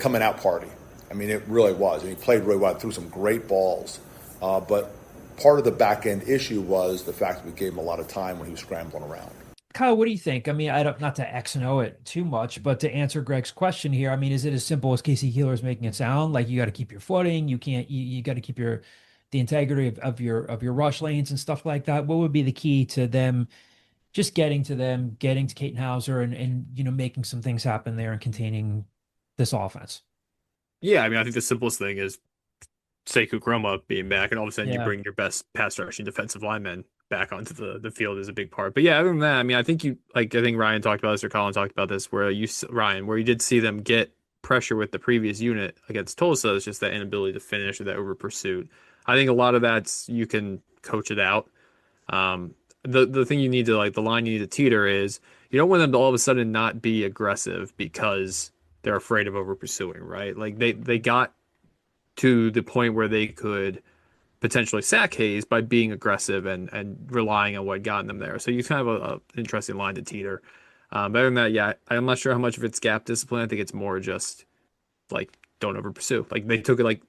coming out party. I mean, it really was. And he played really well, threw some great balls. But part of the back end issue was the fact that we gave him a lot of time when he was scrambling around. Kyle, what do you think? I mean, I don't, not to X and O it too much, but to answer Greg's question here, I mean, is it as simple as Casey Keeler is making it sound? Like you got to keep your footing, you got to keep the integrity of your rush lanes and stuff like that. What would be the key to them? Just getting to Katon Hauser and making some things happen there and containing this offense. Yeah, I mean, I think the simplest thing is Sekou Kroma being back, and all of a sudden you bring your best pass rushing defensive linemen back onto the field is a big part. But yeah, other than that, I mean, I think Ryan talked about this, or Colin talked about this, where you did see them get pressure with the previous unit against Tulsa. It's just that inability to finish or that over pursuit. I think a lot of that's you can coach it out. The thing you need to the line you need to teeter is you don't want them to all of a sudden not be aggressive because they're afraid of over pursuing, right? Like they got to the point where they could potentially sack Hayes by being aggressive and relying on what got them there. So you kind of have an interesting line to teeter. Other than that, yeah, I'm not sure how much of it's gap discipline. I think it's more just don't over pursue. They took it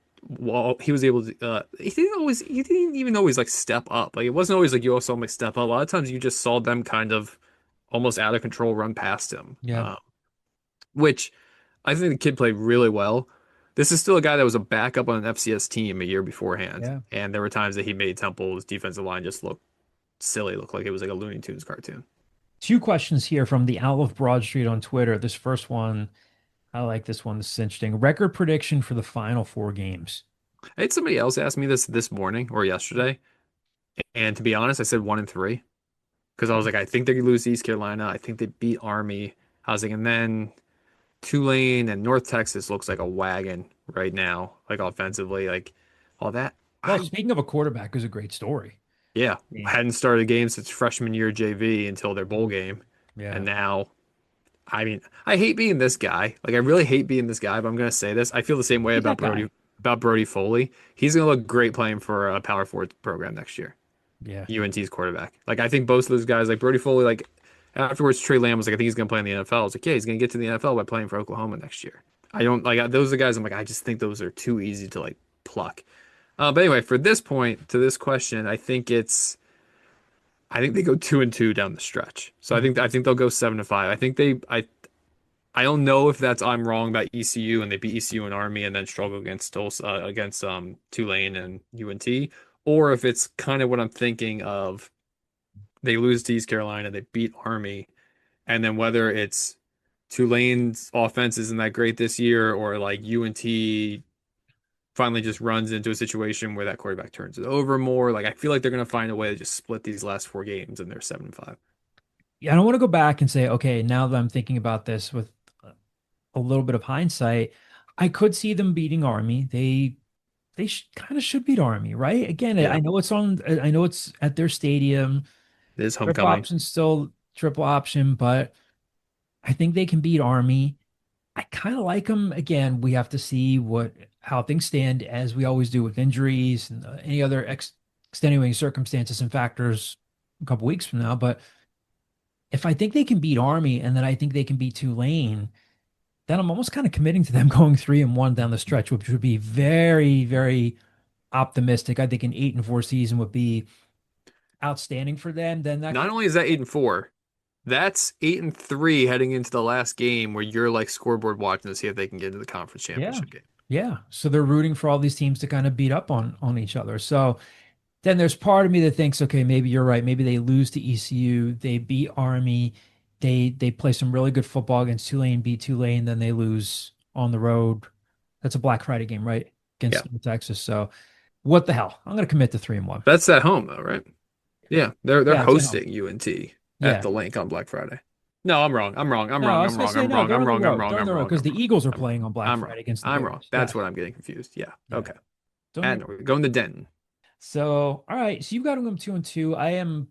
he was able to he didn't even always step up. It wasn't always you also saw him step up. A lot of times you just saw them kind of almost out of control run past him. Yeah. Which I think the kid played really well. This is still a guy that was a backup on an FCS team a year beforehand. Yeah. And there were times that he made Temple's defensive line just look silly, look like it was like a Looney Tunes cartoon. 2 questions here from the Owl of Broad Street on Twitter. This first one, I like this one. This is interesting. Record prediction for the final 4 games. I had somebody else ask me this morning or yesterday. And to be honest, I said 1-3. Because I was like, I think they could lose to East Carolina. I think they beat Army. I was like, and then Tulane and North Texas looks like a wagon right now, offensively, all that. Well, speaking of a quarterback, who's a great story. Yeah. Hadn't started a game since freshman year JV until their bowl game. Yeah. And now, I mean, I hate being this guy. I really hate being this guy, but I'm going to say this. I feel the same way about Brody Foley. He's going to look great playing for a Power 4 program next year. Yeah. UNT's quarterback. I think both of those guys, Brody Foley, afterwards, Trey Lamb was I think he's going to play in the NFL. I was yeah, he's going to get to the NFL by playing for Oklahoma next year. I don't those are the guys I just think those are too easy to pluck. But anyway, for this point to this question, I think they go 2-2 down the stretch. So I think they'll go 7-5. I think I don't know if I'm wrong about ECU and they beat ECU and Army and then struggle against Tulsa, against Tulane and UNT, or if it's kind of what I'm thinking of. They lose to East Carolina, they beat Army, and then whether it's Tulane's offense isn't that great this year or UNT finally just runs into a situation where that quarterback turns it over more. I feel like they're going to find a way to just split these last 4 games and they're 7-5. Yeah, I don't want to go back and say, okay, now that I'm thinking about this with a little bit of hindsight, I could see them beating Army. They kind of should beat Army, right? Again, yeah. I know it's at their stadium. It is homecoming. Triple option, but I think they can beat Army. I kind of like them. Again, we have to see how things stand, as we always do with injuries and any other extenuating circumstances and factors a couple weeks from now. But if I think they can beat Army and then I think they can beat Tulane, then I'm almost kind of committing to them going 3-1 down the stretch, which would be very, very optimistic. I think an 8-4 season would be outstanding for them. Then not only is that 8-4, That's 8-3 heading into the last game where you're like scoreboard watching to see if they can get into the conference Yeah. championship game. Yeah. So they're rooting for all these teams to kind of beat up on each other. So then there's part of me that thinks, okay, maybe you're right. Maybe they lose to ECU, they beat Army, they play some really good football against Tulane, beat Tulane, then they lose on the road. That's a Black Friday game, right? Yeah. Against Texas. So what the hell? I'm gonna commit to 3-1. That's at home though, right? Yeah, they're Yeah, it's at home. hosting UNT Yeah. at the Link on Black Friday. No, I'm wrong. I'm wrong. I'm No, wrong. I was I'm gonna wrong. say I'm no, wrong. they're I'm on the wrong. road. I'm wrong. They're on I'm the road wrong. because the Eagles are playing on Black I'm Friday wrong. against the I'm Bears. wrong. That's Yeah. what I'm getting confused. Yeah. Yeah. Okay. Don't And we're going to Denton. So, all right. So you've got them 2-2. I am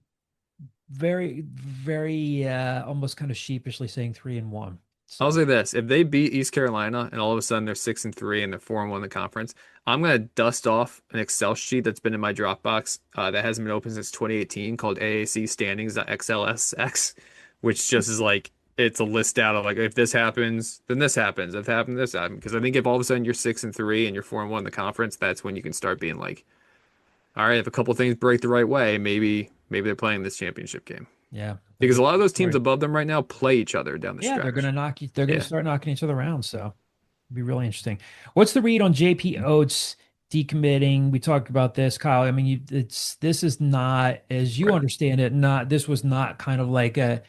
very, very almost kind of sheepishly saying 3-1. So I'll say this: if they beat East Carolina and all of a sudden they're 6-3 and they're 4-1 in the conference, I'm gonna dust off an Excel sheet that's been in my Dropbox that hasn't been open since 2018 called AAC standings.xlsx, which just is like it's a list out of like if this happens, then this happens. If happened, this happened. Because I think if all of a sudden you're 6-3 and you're 4-1 in the conference, that's when you can start being like, all right, if a couple things break the right way, maybe they're playing this championship game. yeah. Because a lot of those teams above them right now play each other down the Yeah, stretch. they're gonna knock you. They're gonna Yeah. start knocking each other around. So it'll be really interesting. What's the read on JP Oates decommitting? We talked about this, Kyle. I mean, this is not, as you understand it, this was not kind of like a,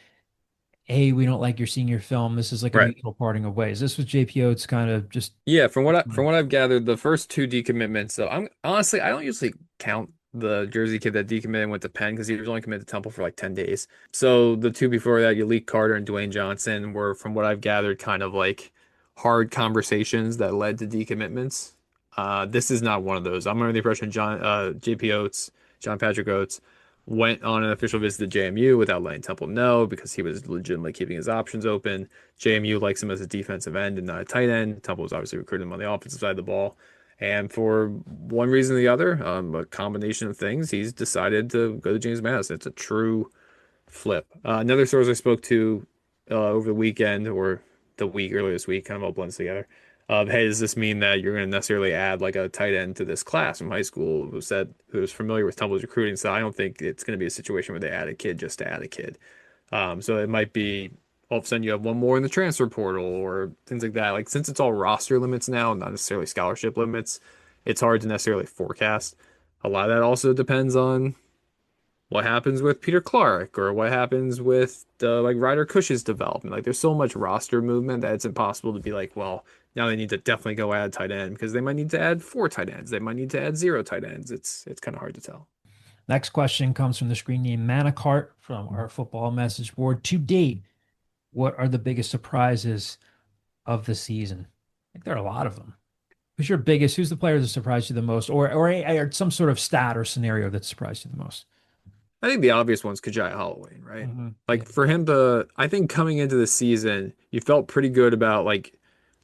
hey, we don't like your senior film. This is like a Right. mutual parting of ways. This was JP Oates kind of just Yeah, from what I've gathered, the first two decommitments. So I'm honestly I don't usually count the Jersey kid that decommitted and went to Penn because he was only committed to Temple for like 10 days. So the two before that, Yalik Carter and Dwayne Johnson, were from what I've gathered kind of like hard conversations that led to decommitments. This is not one of those. I'm under the impression JP Oates, John Patrick Oates, went on an official visit to JMU without letting Temple know because he was legitimately keeping his options open. JMU likes him as a defensive end and not a tight end. Temple was obviously recruiting him on the offensive side of the ball. And for one reason or the other, a combination of things, he's decided to go to James Madison. It's a true flip. Another source I spoke to over the weekend or the week earlier this week, kind of all blends together. Hey, does this mean that you're going to necessarily add like a tight end to this class from high school who was familiar with Temple's recruiting? So I don't think it's going to be a situation where they add a kid just to add a kid. So it might be all of a sudden you have one more in the transfer portal or things like that. Like since it's all roster limits now, not necessarily scholarship limits, it's hard to necessarily forecast. A lot of that also depends on what happens with Peter Clarke or what happens with like Ryder Cush's development. Like there's so much roster movement that it's impossible to be like, well, now they need to definitely go add tight end because they might need to add 4 tight ends. They might need to add 0 tight ends. It's kind of hard to tell. Next question comes from the screen name Manacart from our football message board. To date, what are the biggest surprises of the season? I think there are a lot of them. Who's the player that surprised you the most, or some sort of stat or scenario that surprised you the most? I think the obvious one's Kajaya Holloway, right? Mhm. Like for him I think coming into the season, you felt pretty good about like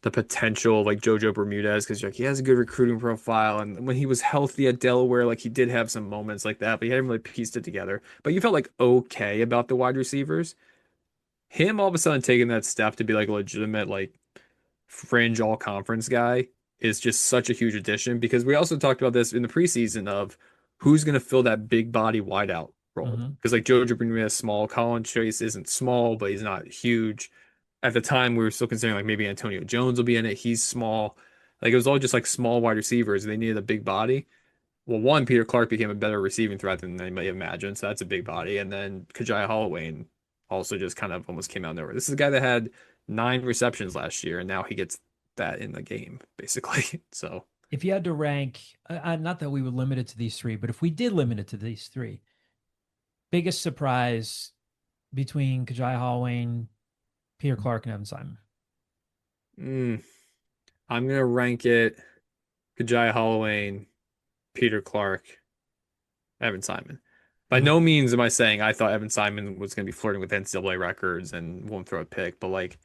the potential of like JoJo Bermudez because like he has a good recruiting profile, and when he was healthy at Delaware, like he did have some moments like that, but he hadn't really pieced it together. But you felt like okay about the wide receivers. Him all of a sudden taking that step to be like a legitimate like fringe all conference guy is just such a huge addition because we also talked about this in the preseason of who's going to fill that big body wideout role. Because like JoJo Bermudez is small, Colin Chase isn't small, but he's not huge. At the time, we were still considering like maybe Antonio Jones will be in it. He's small. Like it was all just like small wide receivers. And they needed a big body. Well, one, Peter Clarke became a better receiving threat than they may have imagined. So that's a big body. And then Kajaya Holloway also just kind of almost came out of nowhere. This is a guy that had 9 receptions last year, and now he gets that in the game, basically. So if you had to rank, not that we would limit it to these 3, but if we did limit it to these 3, biggest surprise between Kajaya Holloway, Peter Clarke, and Evan Simon? I'm going to rank it Kajaya Holloway, Peter Clarke, Evan Simon. By no means am I saying I thought Evan Simon was going to be flirting with NCAA records and won't throw a pick, but like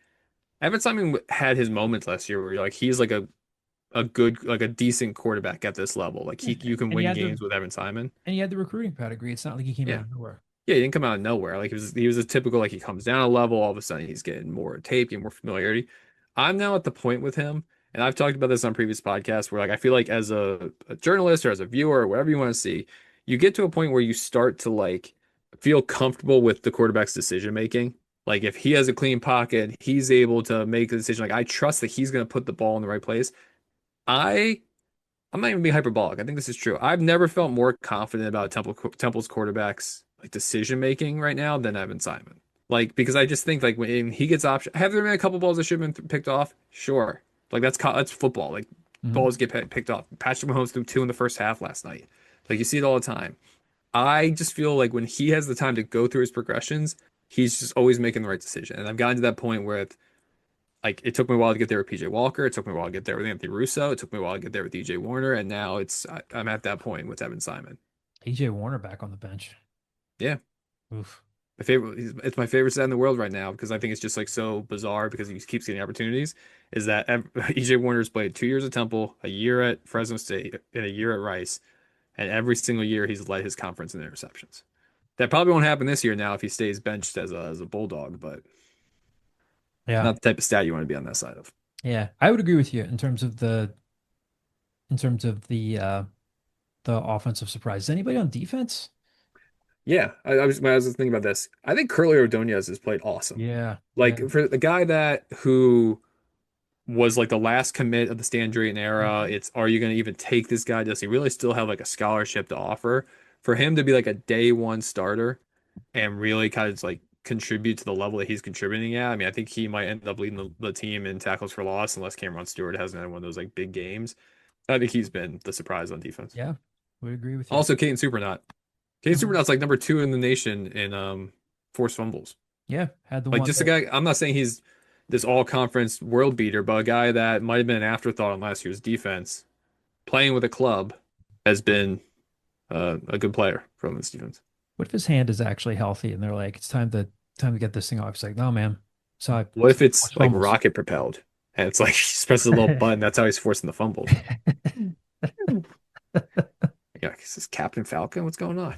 Evan Simon had his moments last year where like he's like a good like a decent quarterback at this level. Like you can win games with Evan Simon. And he had the recruiting pedigree. It's not like he came out of nowhere. Yeah, he didn't come out of nowhere. Like he was a typical like he comes down a level, all of a sudden he's getting more tape, getting more familiarity. I'm now at the point with him, and I've talked about this on previous podcasts where like I feel like as a journalist or as a viewer or whatever you want to see, you get to a point where you start to like feel comfortable with the quarterback's decision making Like if he has a clean pocket, he's able to make a decision. Like I trust that he's going to put the ball in the right place. I I'm not even being hyperbolic. I think this is true. I've never felt more confident about Temple's quarterbacks like decision making right now than Evan Simon. Like because I just think like when he gets option, have there been a couple balls that should have been picked off? Sure. Like that's football. Like balls get picked off. Patrick Mahomes threw two in the first half last night. Like you see it all the time. I just feel like when he has the time to go through his progressions, he's just always making the right decision. And I've gotten to that point where like it took me a while to get there with PJ Walker. It took me a while to get there with Anthony Russo. It took me a while to get there with DJ Warner, and now I'm at that point with Evan Simon. DJ Warner back on the bench. Yeah, Oof. my favorite. It's my favorite set in the world right now because I think it's just like so bizarre because he keeps getting opportunities. Is that EJ Warner's played 2 years at Temple, a year at Fresno State, and a year at Rice, and every single year he's led his conference in interceptions. That probably won't happen this year now if he stays benched as a Bulldog, but Yeah. not the type of stat you want to be on that side of. Yeah. I would agree with you in terms of the offensive surprise. Is anybody on defense? Yeah, I was thinking about this. I think Curly Ordonez has played awesome. Yeah. Like Yeah. for the guy who was like the last commit of the Stan Drayton era, it's are you going to even take this guy? Does he really still have like a scholarship to offer? For him to be like a day one starter and really kind of like contribute to the level that he's contributing at. I mean, I think he might end up leading the team in tackles for loss unless Cameron Stewart hasn't had one of those like big games. I think he's been the surprise on defense. Yeah. We agree with you. Also, Caden Supernot. Caden Supernot's like number 2 in the nation in forced fumbles. Yeah. Had the Like one just a guy. I'm not saying he's this all conference world beater, but a guy that might have been an afterthought on last year's defense, playing with a club, has been a good player from this defense. What if his hand is actually healthy and they're like, it's time to get this thing off? It's like, no, man. So What if it's like rocket propelled and it's like he just presses a little button? That's how he's forcing the fumbles. Yeah, is this Captain Falcon? What's going on?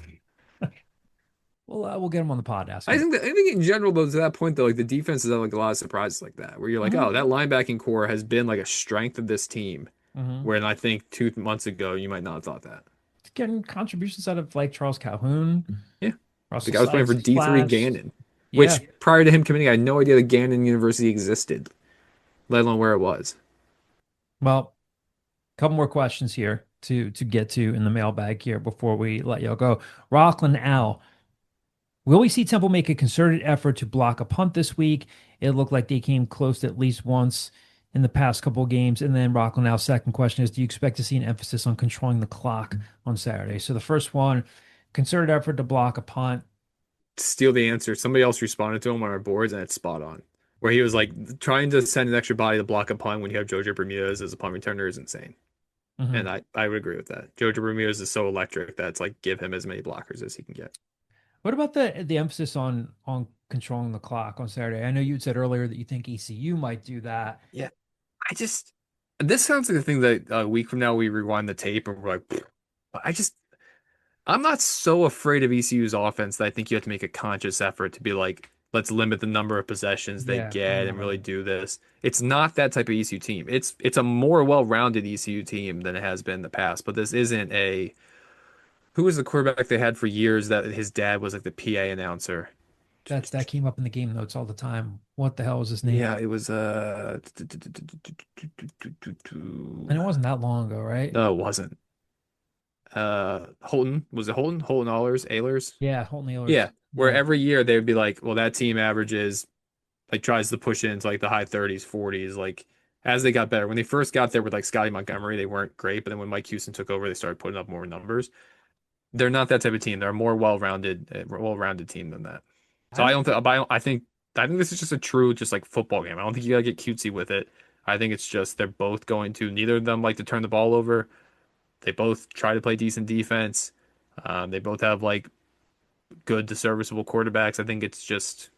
Well, we'll get him on the pod. I think in general, though, to that point, though, like the defense has had like a lot of surprises like that, where you're like, oh, that linebacking core has been like a strength of this team. Where I think 2 months ago you might not have thought that. Getting contributions out of like Charles Calhoun. Yeah, Russell the guy was playing for D3 Splash. Gannon, Yeah. which prior to him committing, I had no idea that Gannon University existed, let alone where it was. Well, a couple more questions here to get to in the mailbag here before we let y'all go. Rockland Al, will we see Temple make a concerted effort to block a punt this week? It looked like they came close at least once in the past couple of games. And then Rockland Al's second question is, do you expect to see an emphasis on controlling the clock on Saturday? So the first one, concerted effort to block a punt. Steal the answer. Somebody else responded to him on our boards, and it's spot on. Where he was like, trying to send an extra body to block a punt when you have Jojo Bermudez as a punt returner is insane. And I would agree with that. Jojo Bermudez is so electric that it's like give him as many blockers as he can get. What about the emphasis on controlling the clock on Saturday? I know you said earlier that you think ECU might do that. Yeah. This sounds like the thing that a week from now we rewind the tape and we're like, I'm not so afraid of ECU's offense that I think you have to make a conscious effort to be like, let's limit the number of possessions they get and really do this. It's not that type of ECU team. It's a more well-rounded ECU team than it has been in the past, but this isn't who was the quarterback they had for years that his dad was like the PA announcer? That came up in the game notes all the time. What the hell was his name? Yeah, it was And it wasn't that long ago, right? No, it wasn't. Holton. Was it Holton? Holton Ahlers? Yeah, Holton Ahlers. Yeah. Where every year they would be like, well, that team averages like tries to push into like the high 30s, 40s, like as they got better. When they first got there with like Scotty Montgomery, they weren't great, but then when Mike Houston took over, they started putting up more numbers. They're not that type of team. They're a more well-rounded team than that. So I think this is just a true just like football game. I don't think you gotta get cutesy with it. I think it's just they're both going to neither of them like to turn the ball over. They both try to play decent defense. They both have like good to serviceable quarterbacks. I think it's just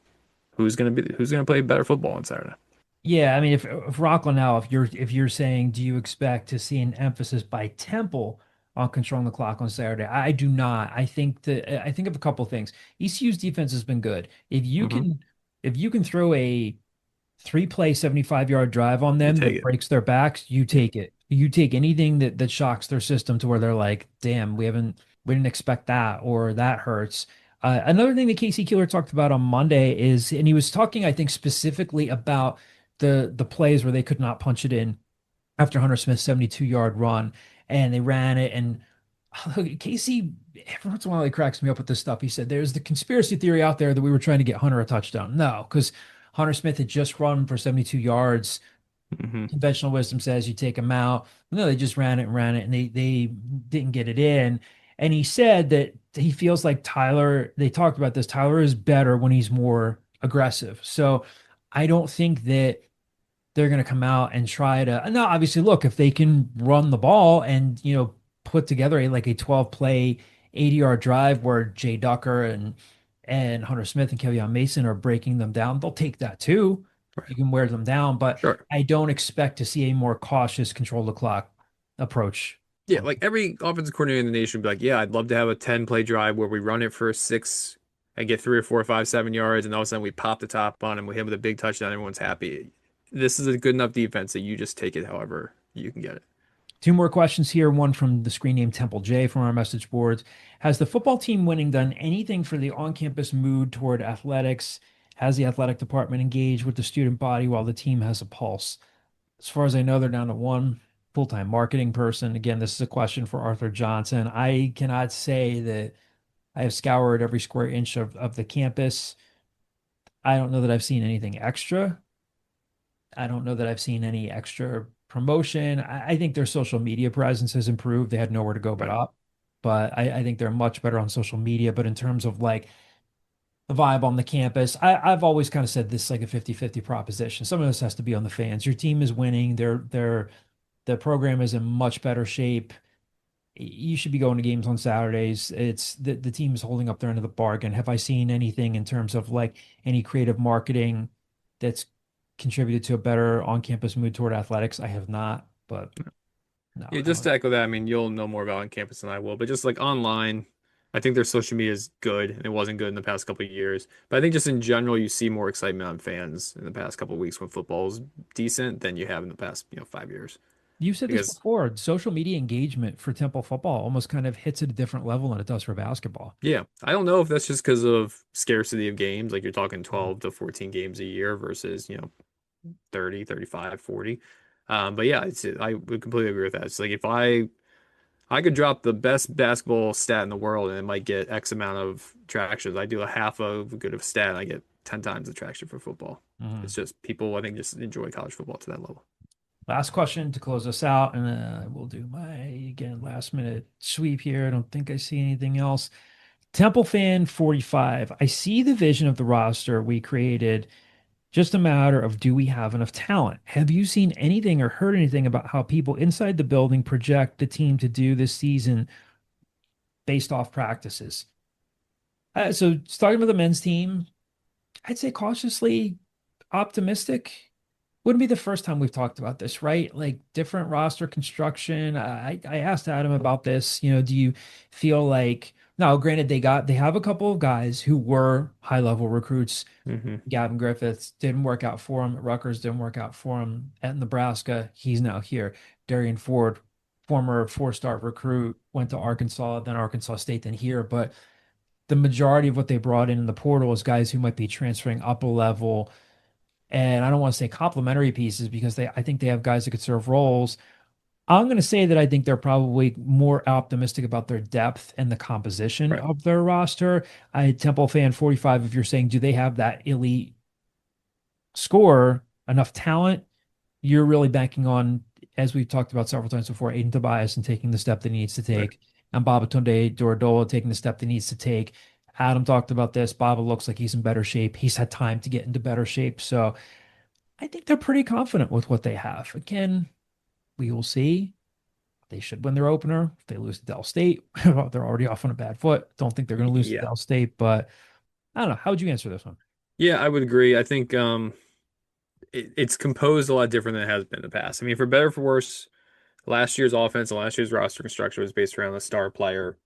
who's gonna play better football on Saturday. Yeah, I mean, if Rockland now, if you're saying, do you expect to see an emphasis by Temple on controlling the clock on Saturday? I do not. I think of a couple things. ECU's defense has been good. If you can throw a 3-play 75-yard drive on them that breaks their backs, you take it. You take anything that shocks their system to where they're like, damn, we didn't expect that, or that hurts. Another thing that Casey Keeler talked about on Monday is, and he was talking, I think, specifically about the plays where they could not punch it in after Hunter Smith's 72-yard run, and they ran it. And Casey, every once in a while, he cracks me up with this stuff. He said there's the conspiracy theory out there that we were trying to get Hunter a touchdown. No, because Hunter Smith had just run for 72 yards. Conventional wisdom says you take him out. No, they just ran it and ran it, and they didn't get it in. And he said that he feels like Tyler, they talked about this, Tyler is better when he's more aggressive. So I don't think that they're going to come out and try to. Now, obviously, look, if they can run the ball and, put together like a 12 play, 80-yard drive where Jay Ducker and Hunter Smith and Kevion Mason are breaking them down, they'll take that too. Right. You can wear them down, but Sure. I don't expect to see a more cautious control the clock approach. Yeah, like every offensive coordinator in the nation would be like, yeah, I'd love to have a 10-play drive where we run it for 6 and get 3 or 4 or 5, 7 yards, and all of a sudden we pop the top on him, we hit him with a big touchdown, everyone's happy. This is a good enough defense that you just take it however you can get it. 2 more questions here. One from the screen name Temple J from our message boards. Has the football team winning done anything for the on-campus mood toward athletics? Has the athletic department engaged with the student body while the team has a pulse? As far as I know, they're down to 1 full-time marketing person. Again, this is a question for Arthur Johnson. I cannot say that I have scoured every square inch of the campus. I don't know that I've seen anything extra. I don't know that I've seen any extra promotion. I think their social media presence has improved. They had nowhere to go but up. But I think they're much better on social media. But in terms of like the vibe on the campus, I've always kind of said this like a 50-50 proposition. Some of this has to be on the fans. Your team is winning. The program is in much better shape. You should be going to games on Saturdays. It's the team is holding up their end of the bargain. Have I seen anything in terms of like any creative marketing that's contributed to a better on-campus mood toward athletics? I have not, but no. Yeah, just to echo that, I mean, you'll know more about on campus than I will, but just like online, I think their social media is good, and it wasn't good in the past couple of years. But I think just in general, you see more excitement on fans in the past couple of weeks when football is decent than you have in the past, 5 years. You said this Because before, social media engagement for Temple football almost kind of hits at a different level than it does for basketball. yeah, I don't know if that's just because of scarcity of games, like you're talking 12 to 14 games a year versus, 30, 35, 40. But yeah, I would completely agree with that. It's like if I could drop the best basketball stat in the world and it might get X amount of tractions. I do a half of good of a stat and I get 10 times the traction for football. It's just people, I think, just enjoy college football to that level. Last question to close us out, and we'll do my, again, last minute sweep here. I don't think I see anything else. Temple fan 45. I see the vision of the roster we created. Just a matter of, do we have enough talent? Have you seen anything or heard anything about how people inside the building project the team to do this season based off practices? So starting with the men's team, I'd say cautiously optimistic. Wouldn't be the first time we've talked about this, right? Like different roster construction. I asked Adam about this. Do you feel like, now granted they have a couple of guys who were high level recruits. Gavin Griffiths didn't work out for him at Rutgers, didn't work out for him at Nebraska. He's now here. Darian Ford, former 4-star recruit, went to Arkansas, then Arkansas State, then here. But the majority of what they brought in the portal is guys who might be transferring up a level. And I don't want to say complementary pieces because I think they have guys that could serve roles. I'm going to say that I think they're probably more optimistic about their depth and the composition of their roster. Temple fan 45, if you're saying, do they have that elite score, enough talent? You're really banking on, as we've talked about several times before, Aiden Tobias and taking the step that he needs to take, and Babatunde Dorodola taking the step that he needs to take. Adam talked about this. Baba looks like he's in better shape. He's had time to get into better shape. So I think they're pretty confident with what they have. Again, we will see. They should win their opener. If they lose to Dell State, they're already off on a bad foot. Don't think they're going to lose to Dell State, but I don't know. How would you answer this one? Yeah, I would agree. I think it's composed a lot different than it has been in the past. I mean, for better or for worse, last year's offense and last year's roster construction was based around the star player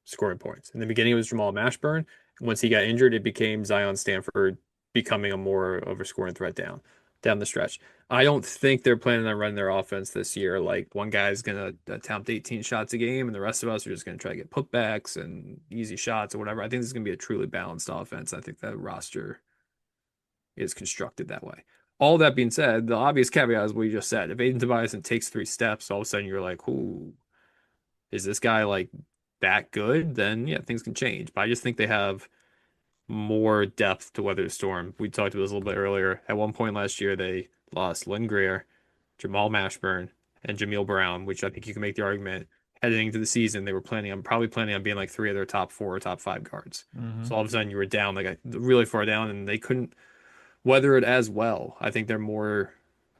scoring points. In the beginning, it was Jamal Mashburn. Once he got injured, it became Zion Stanford becoming a more of a scoring threat down. down the stretch. I don't think they're planning on running their offense this year. Like one guy's going to attempt 18 shots a game, and the rest of us are just going to try to get putbacks and easy shots or whatever. I think this is going to be a truly balanced offense. I think that roster is constructed that way. All that being said, the obvious caveat is what you just said. If Aiden Tobias takes 3 steps, all of a sudden you're like, "Ooh, is this guy like that good?" Then yeah, things can change. But I just think they have more depth to weather the storm. We talked about this a little bit earlier. At one point last year, they lost Lynn Greer, Jamal Mashburn, and Jameel Brown, which I think you can make the argument heading into the season they were probably planning on being like 3 of their top 4 or top 5 guards. So all of a sudden you were down like really far down, and they couldn't weather it as well. I think they're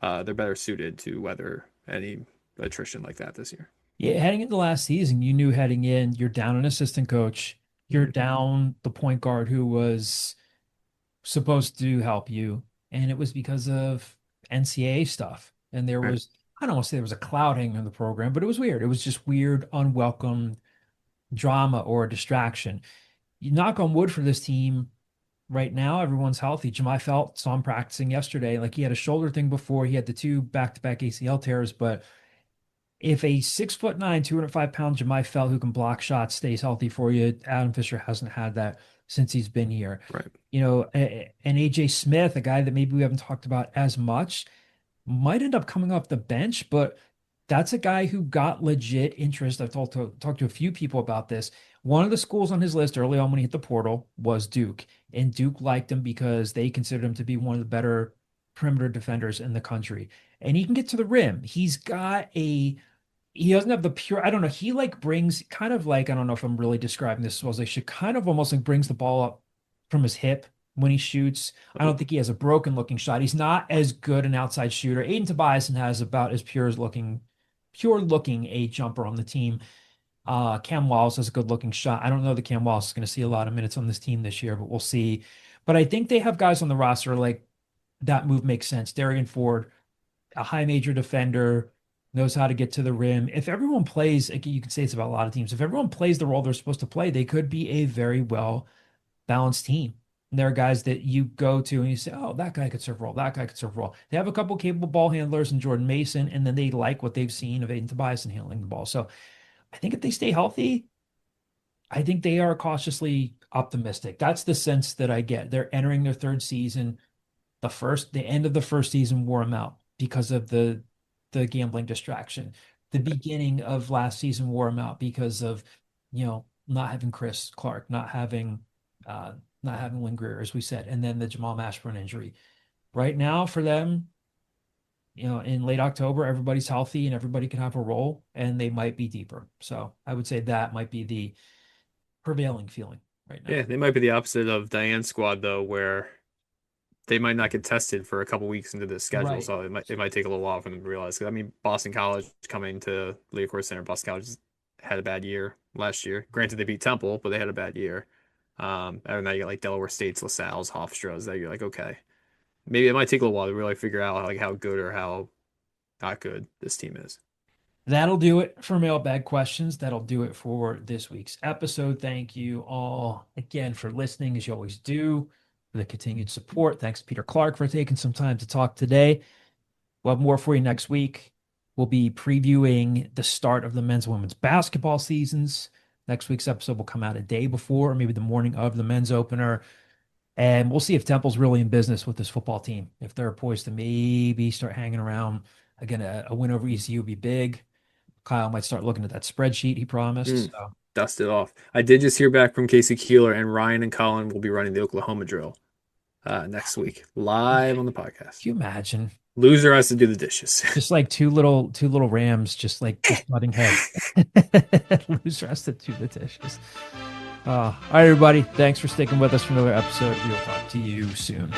better suited to weather any attrition like that this year. Yeah, heading into last season, you knew heading in, you're down an assistant coach, you're down the point guard who was supposed to help you, and it was because of NCAA stuff. And there was, I don't want to say there was a cloud hanging on the program, but it was weird. It was just weird, unwelcome drama or a distraction. You knock on wood for this team. Right now, everyone's healthy. Jemai Felt saw him practicing yesterday. Like he had a shoulder thing before. He had the 2 back-to-back ACL tears. But if a 6'9", 205-pound Jemai Felt who can block shots stays healthy for you, Adam Fisher hasn't had that since he's been here. Right. You know, and AJ Smith, a guy that maybe we haven't talked about as much, might end up coming off the bench, but that's a guy who got legit interest. I've talked to a few people about this. One of the schools on his list early on when he hit the portal was Duke, and Duke liked him because they considered him to be one of the better perimeter defenders in the country. And he can get to the rim. He doesn't have the pure, I don't know, he like brings kind of like, I don't know if I'm really describing this as well as I should, kind of almost like brings the ball up from his hip when he shoots. I don't think he has a broken looking shot. He's not as good an outside shooter. Aiden Tobias has about as pure looking a jumper on the team. Cam Wallace has a good looking shot. I don't know that Cam Wallace is going to see a lot of minutes on this team this year, but we'll see. But I think they have guys on the roster like that move makes sense. Darian Ford, a high major defender, knows how to get to the rim. If everyone plays, you could say it's about a lot of teams. If everyone plays the role they're supposed to play, they could be a very well balanced team. And there are guys that you go to and you say, oh, that guy could serve a role. That guy could serve a role. They have a couple capable ball handlers in Jordan Mason, and then they like what they've seen of Aiden Tobias and handling the ball. So I think if they stay healthy, I think they are cautiously optimistic. That's the sense that I get. They're entering their 3rd season. The end of the first season wore them out because of the gambling distraction. The beginning of last season wore them out because of, not having Chris Clark, not having Lynn Greer, as we said, and then the Jamal Mashburn injury. Right now for them, in late October, everybody's healthy and everybody can have a role, and they might be deeper. So I would say that might be the prevailing feeling right now. Yeah, they might be the opposite of Diane's squad, though, where they might not get tested for a couple weeks into the schedule. Right. So it might take a little while for them to realize. 'Cause, I mean, Boston College coming to Leocore Center, Boston College had a bad year last year. Granted, they beat Temple, but they had a bad year. And now you got like Delaware State's, LaSalle's, Hofstra's. That you're like, okay, maybe it might take a little while to really figure out like how good or how not good this team is. That'll do it for mailbag questions. That'll do it for this week's episode. Thank you all again for listening, as you always do, for the continued support. Thanks to Peter Clarke for taking some time to talk today. We'll have more for you next week. We'll be previewing the start of the men's and women's basketball seasons. Next week's episode will come out a day before, or maybe the morning of the men's opener. And we'll see if Temple's really in business with this football team. If they're poised to maybe start hanging around. Again, a win over ECU would be big. Kyle might start looking at that spreadsheet he promised. So. Dust it off. I did just hear back from Casey Keeler, and Ryan and Colin will be running the Oklahoma drill next week, live on the podcast. Can you imagine? Loser has to do the dishes. Just like two little Rams, just butting heads. Loser has to do the dishes. All right, everybody. Thanks for sticking with us for another episode. We'll talk to you soon.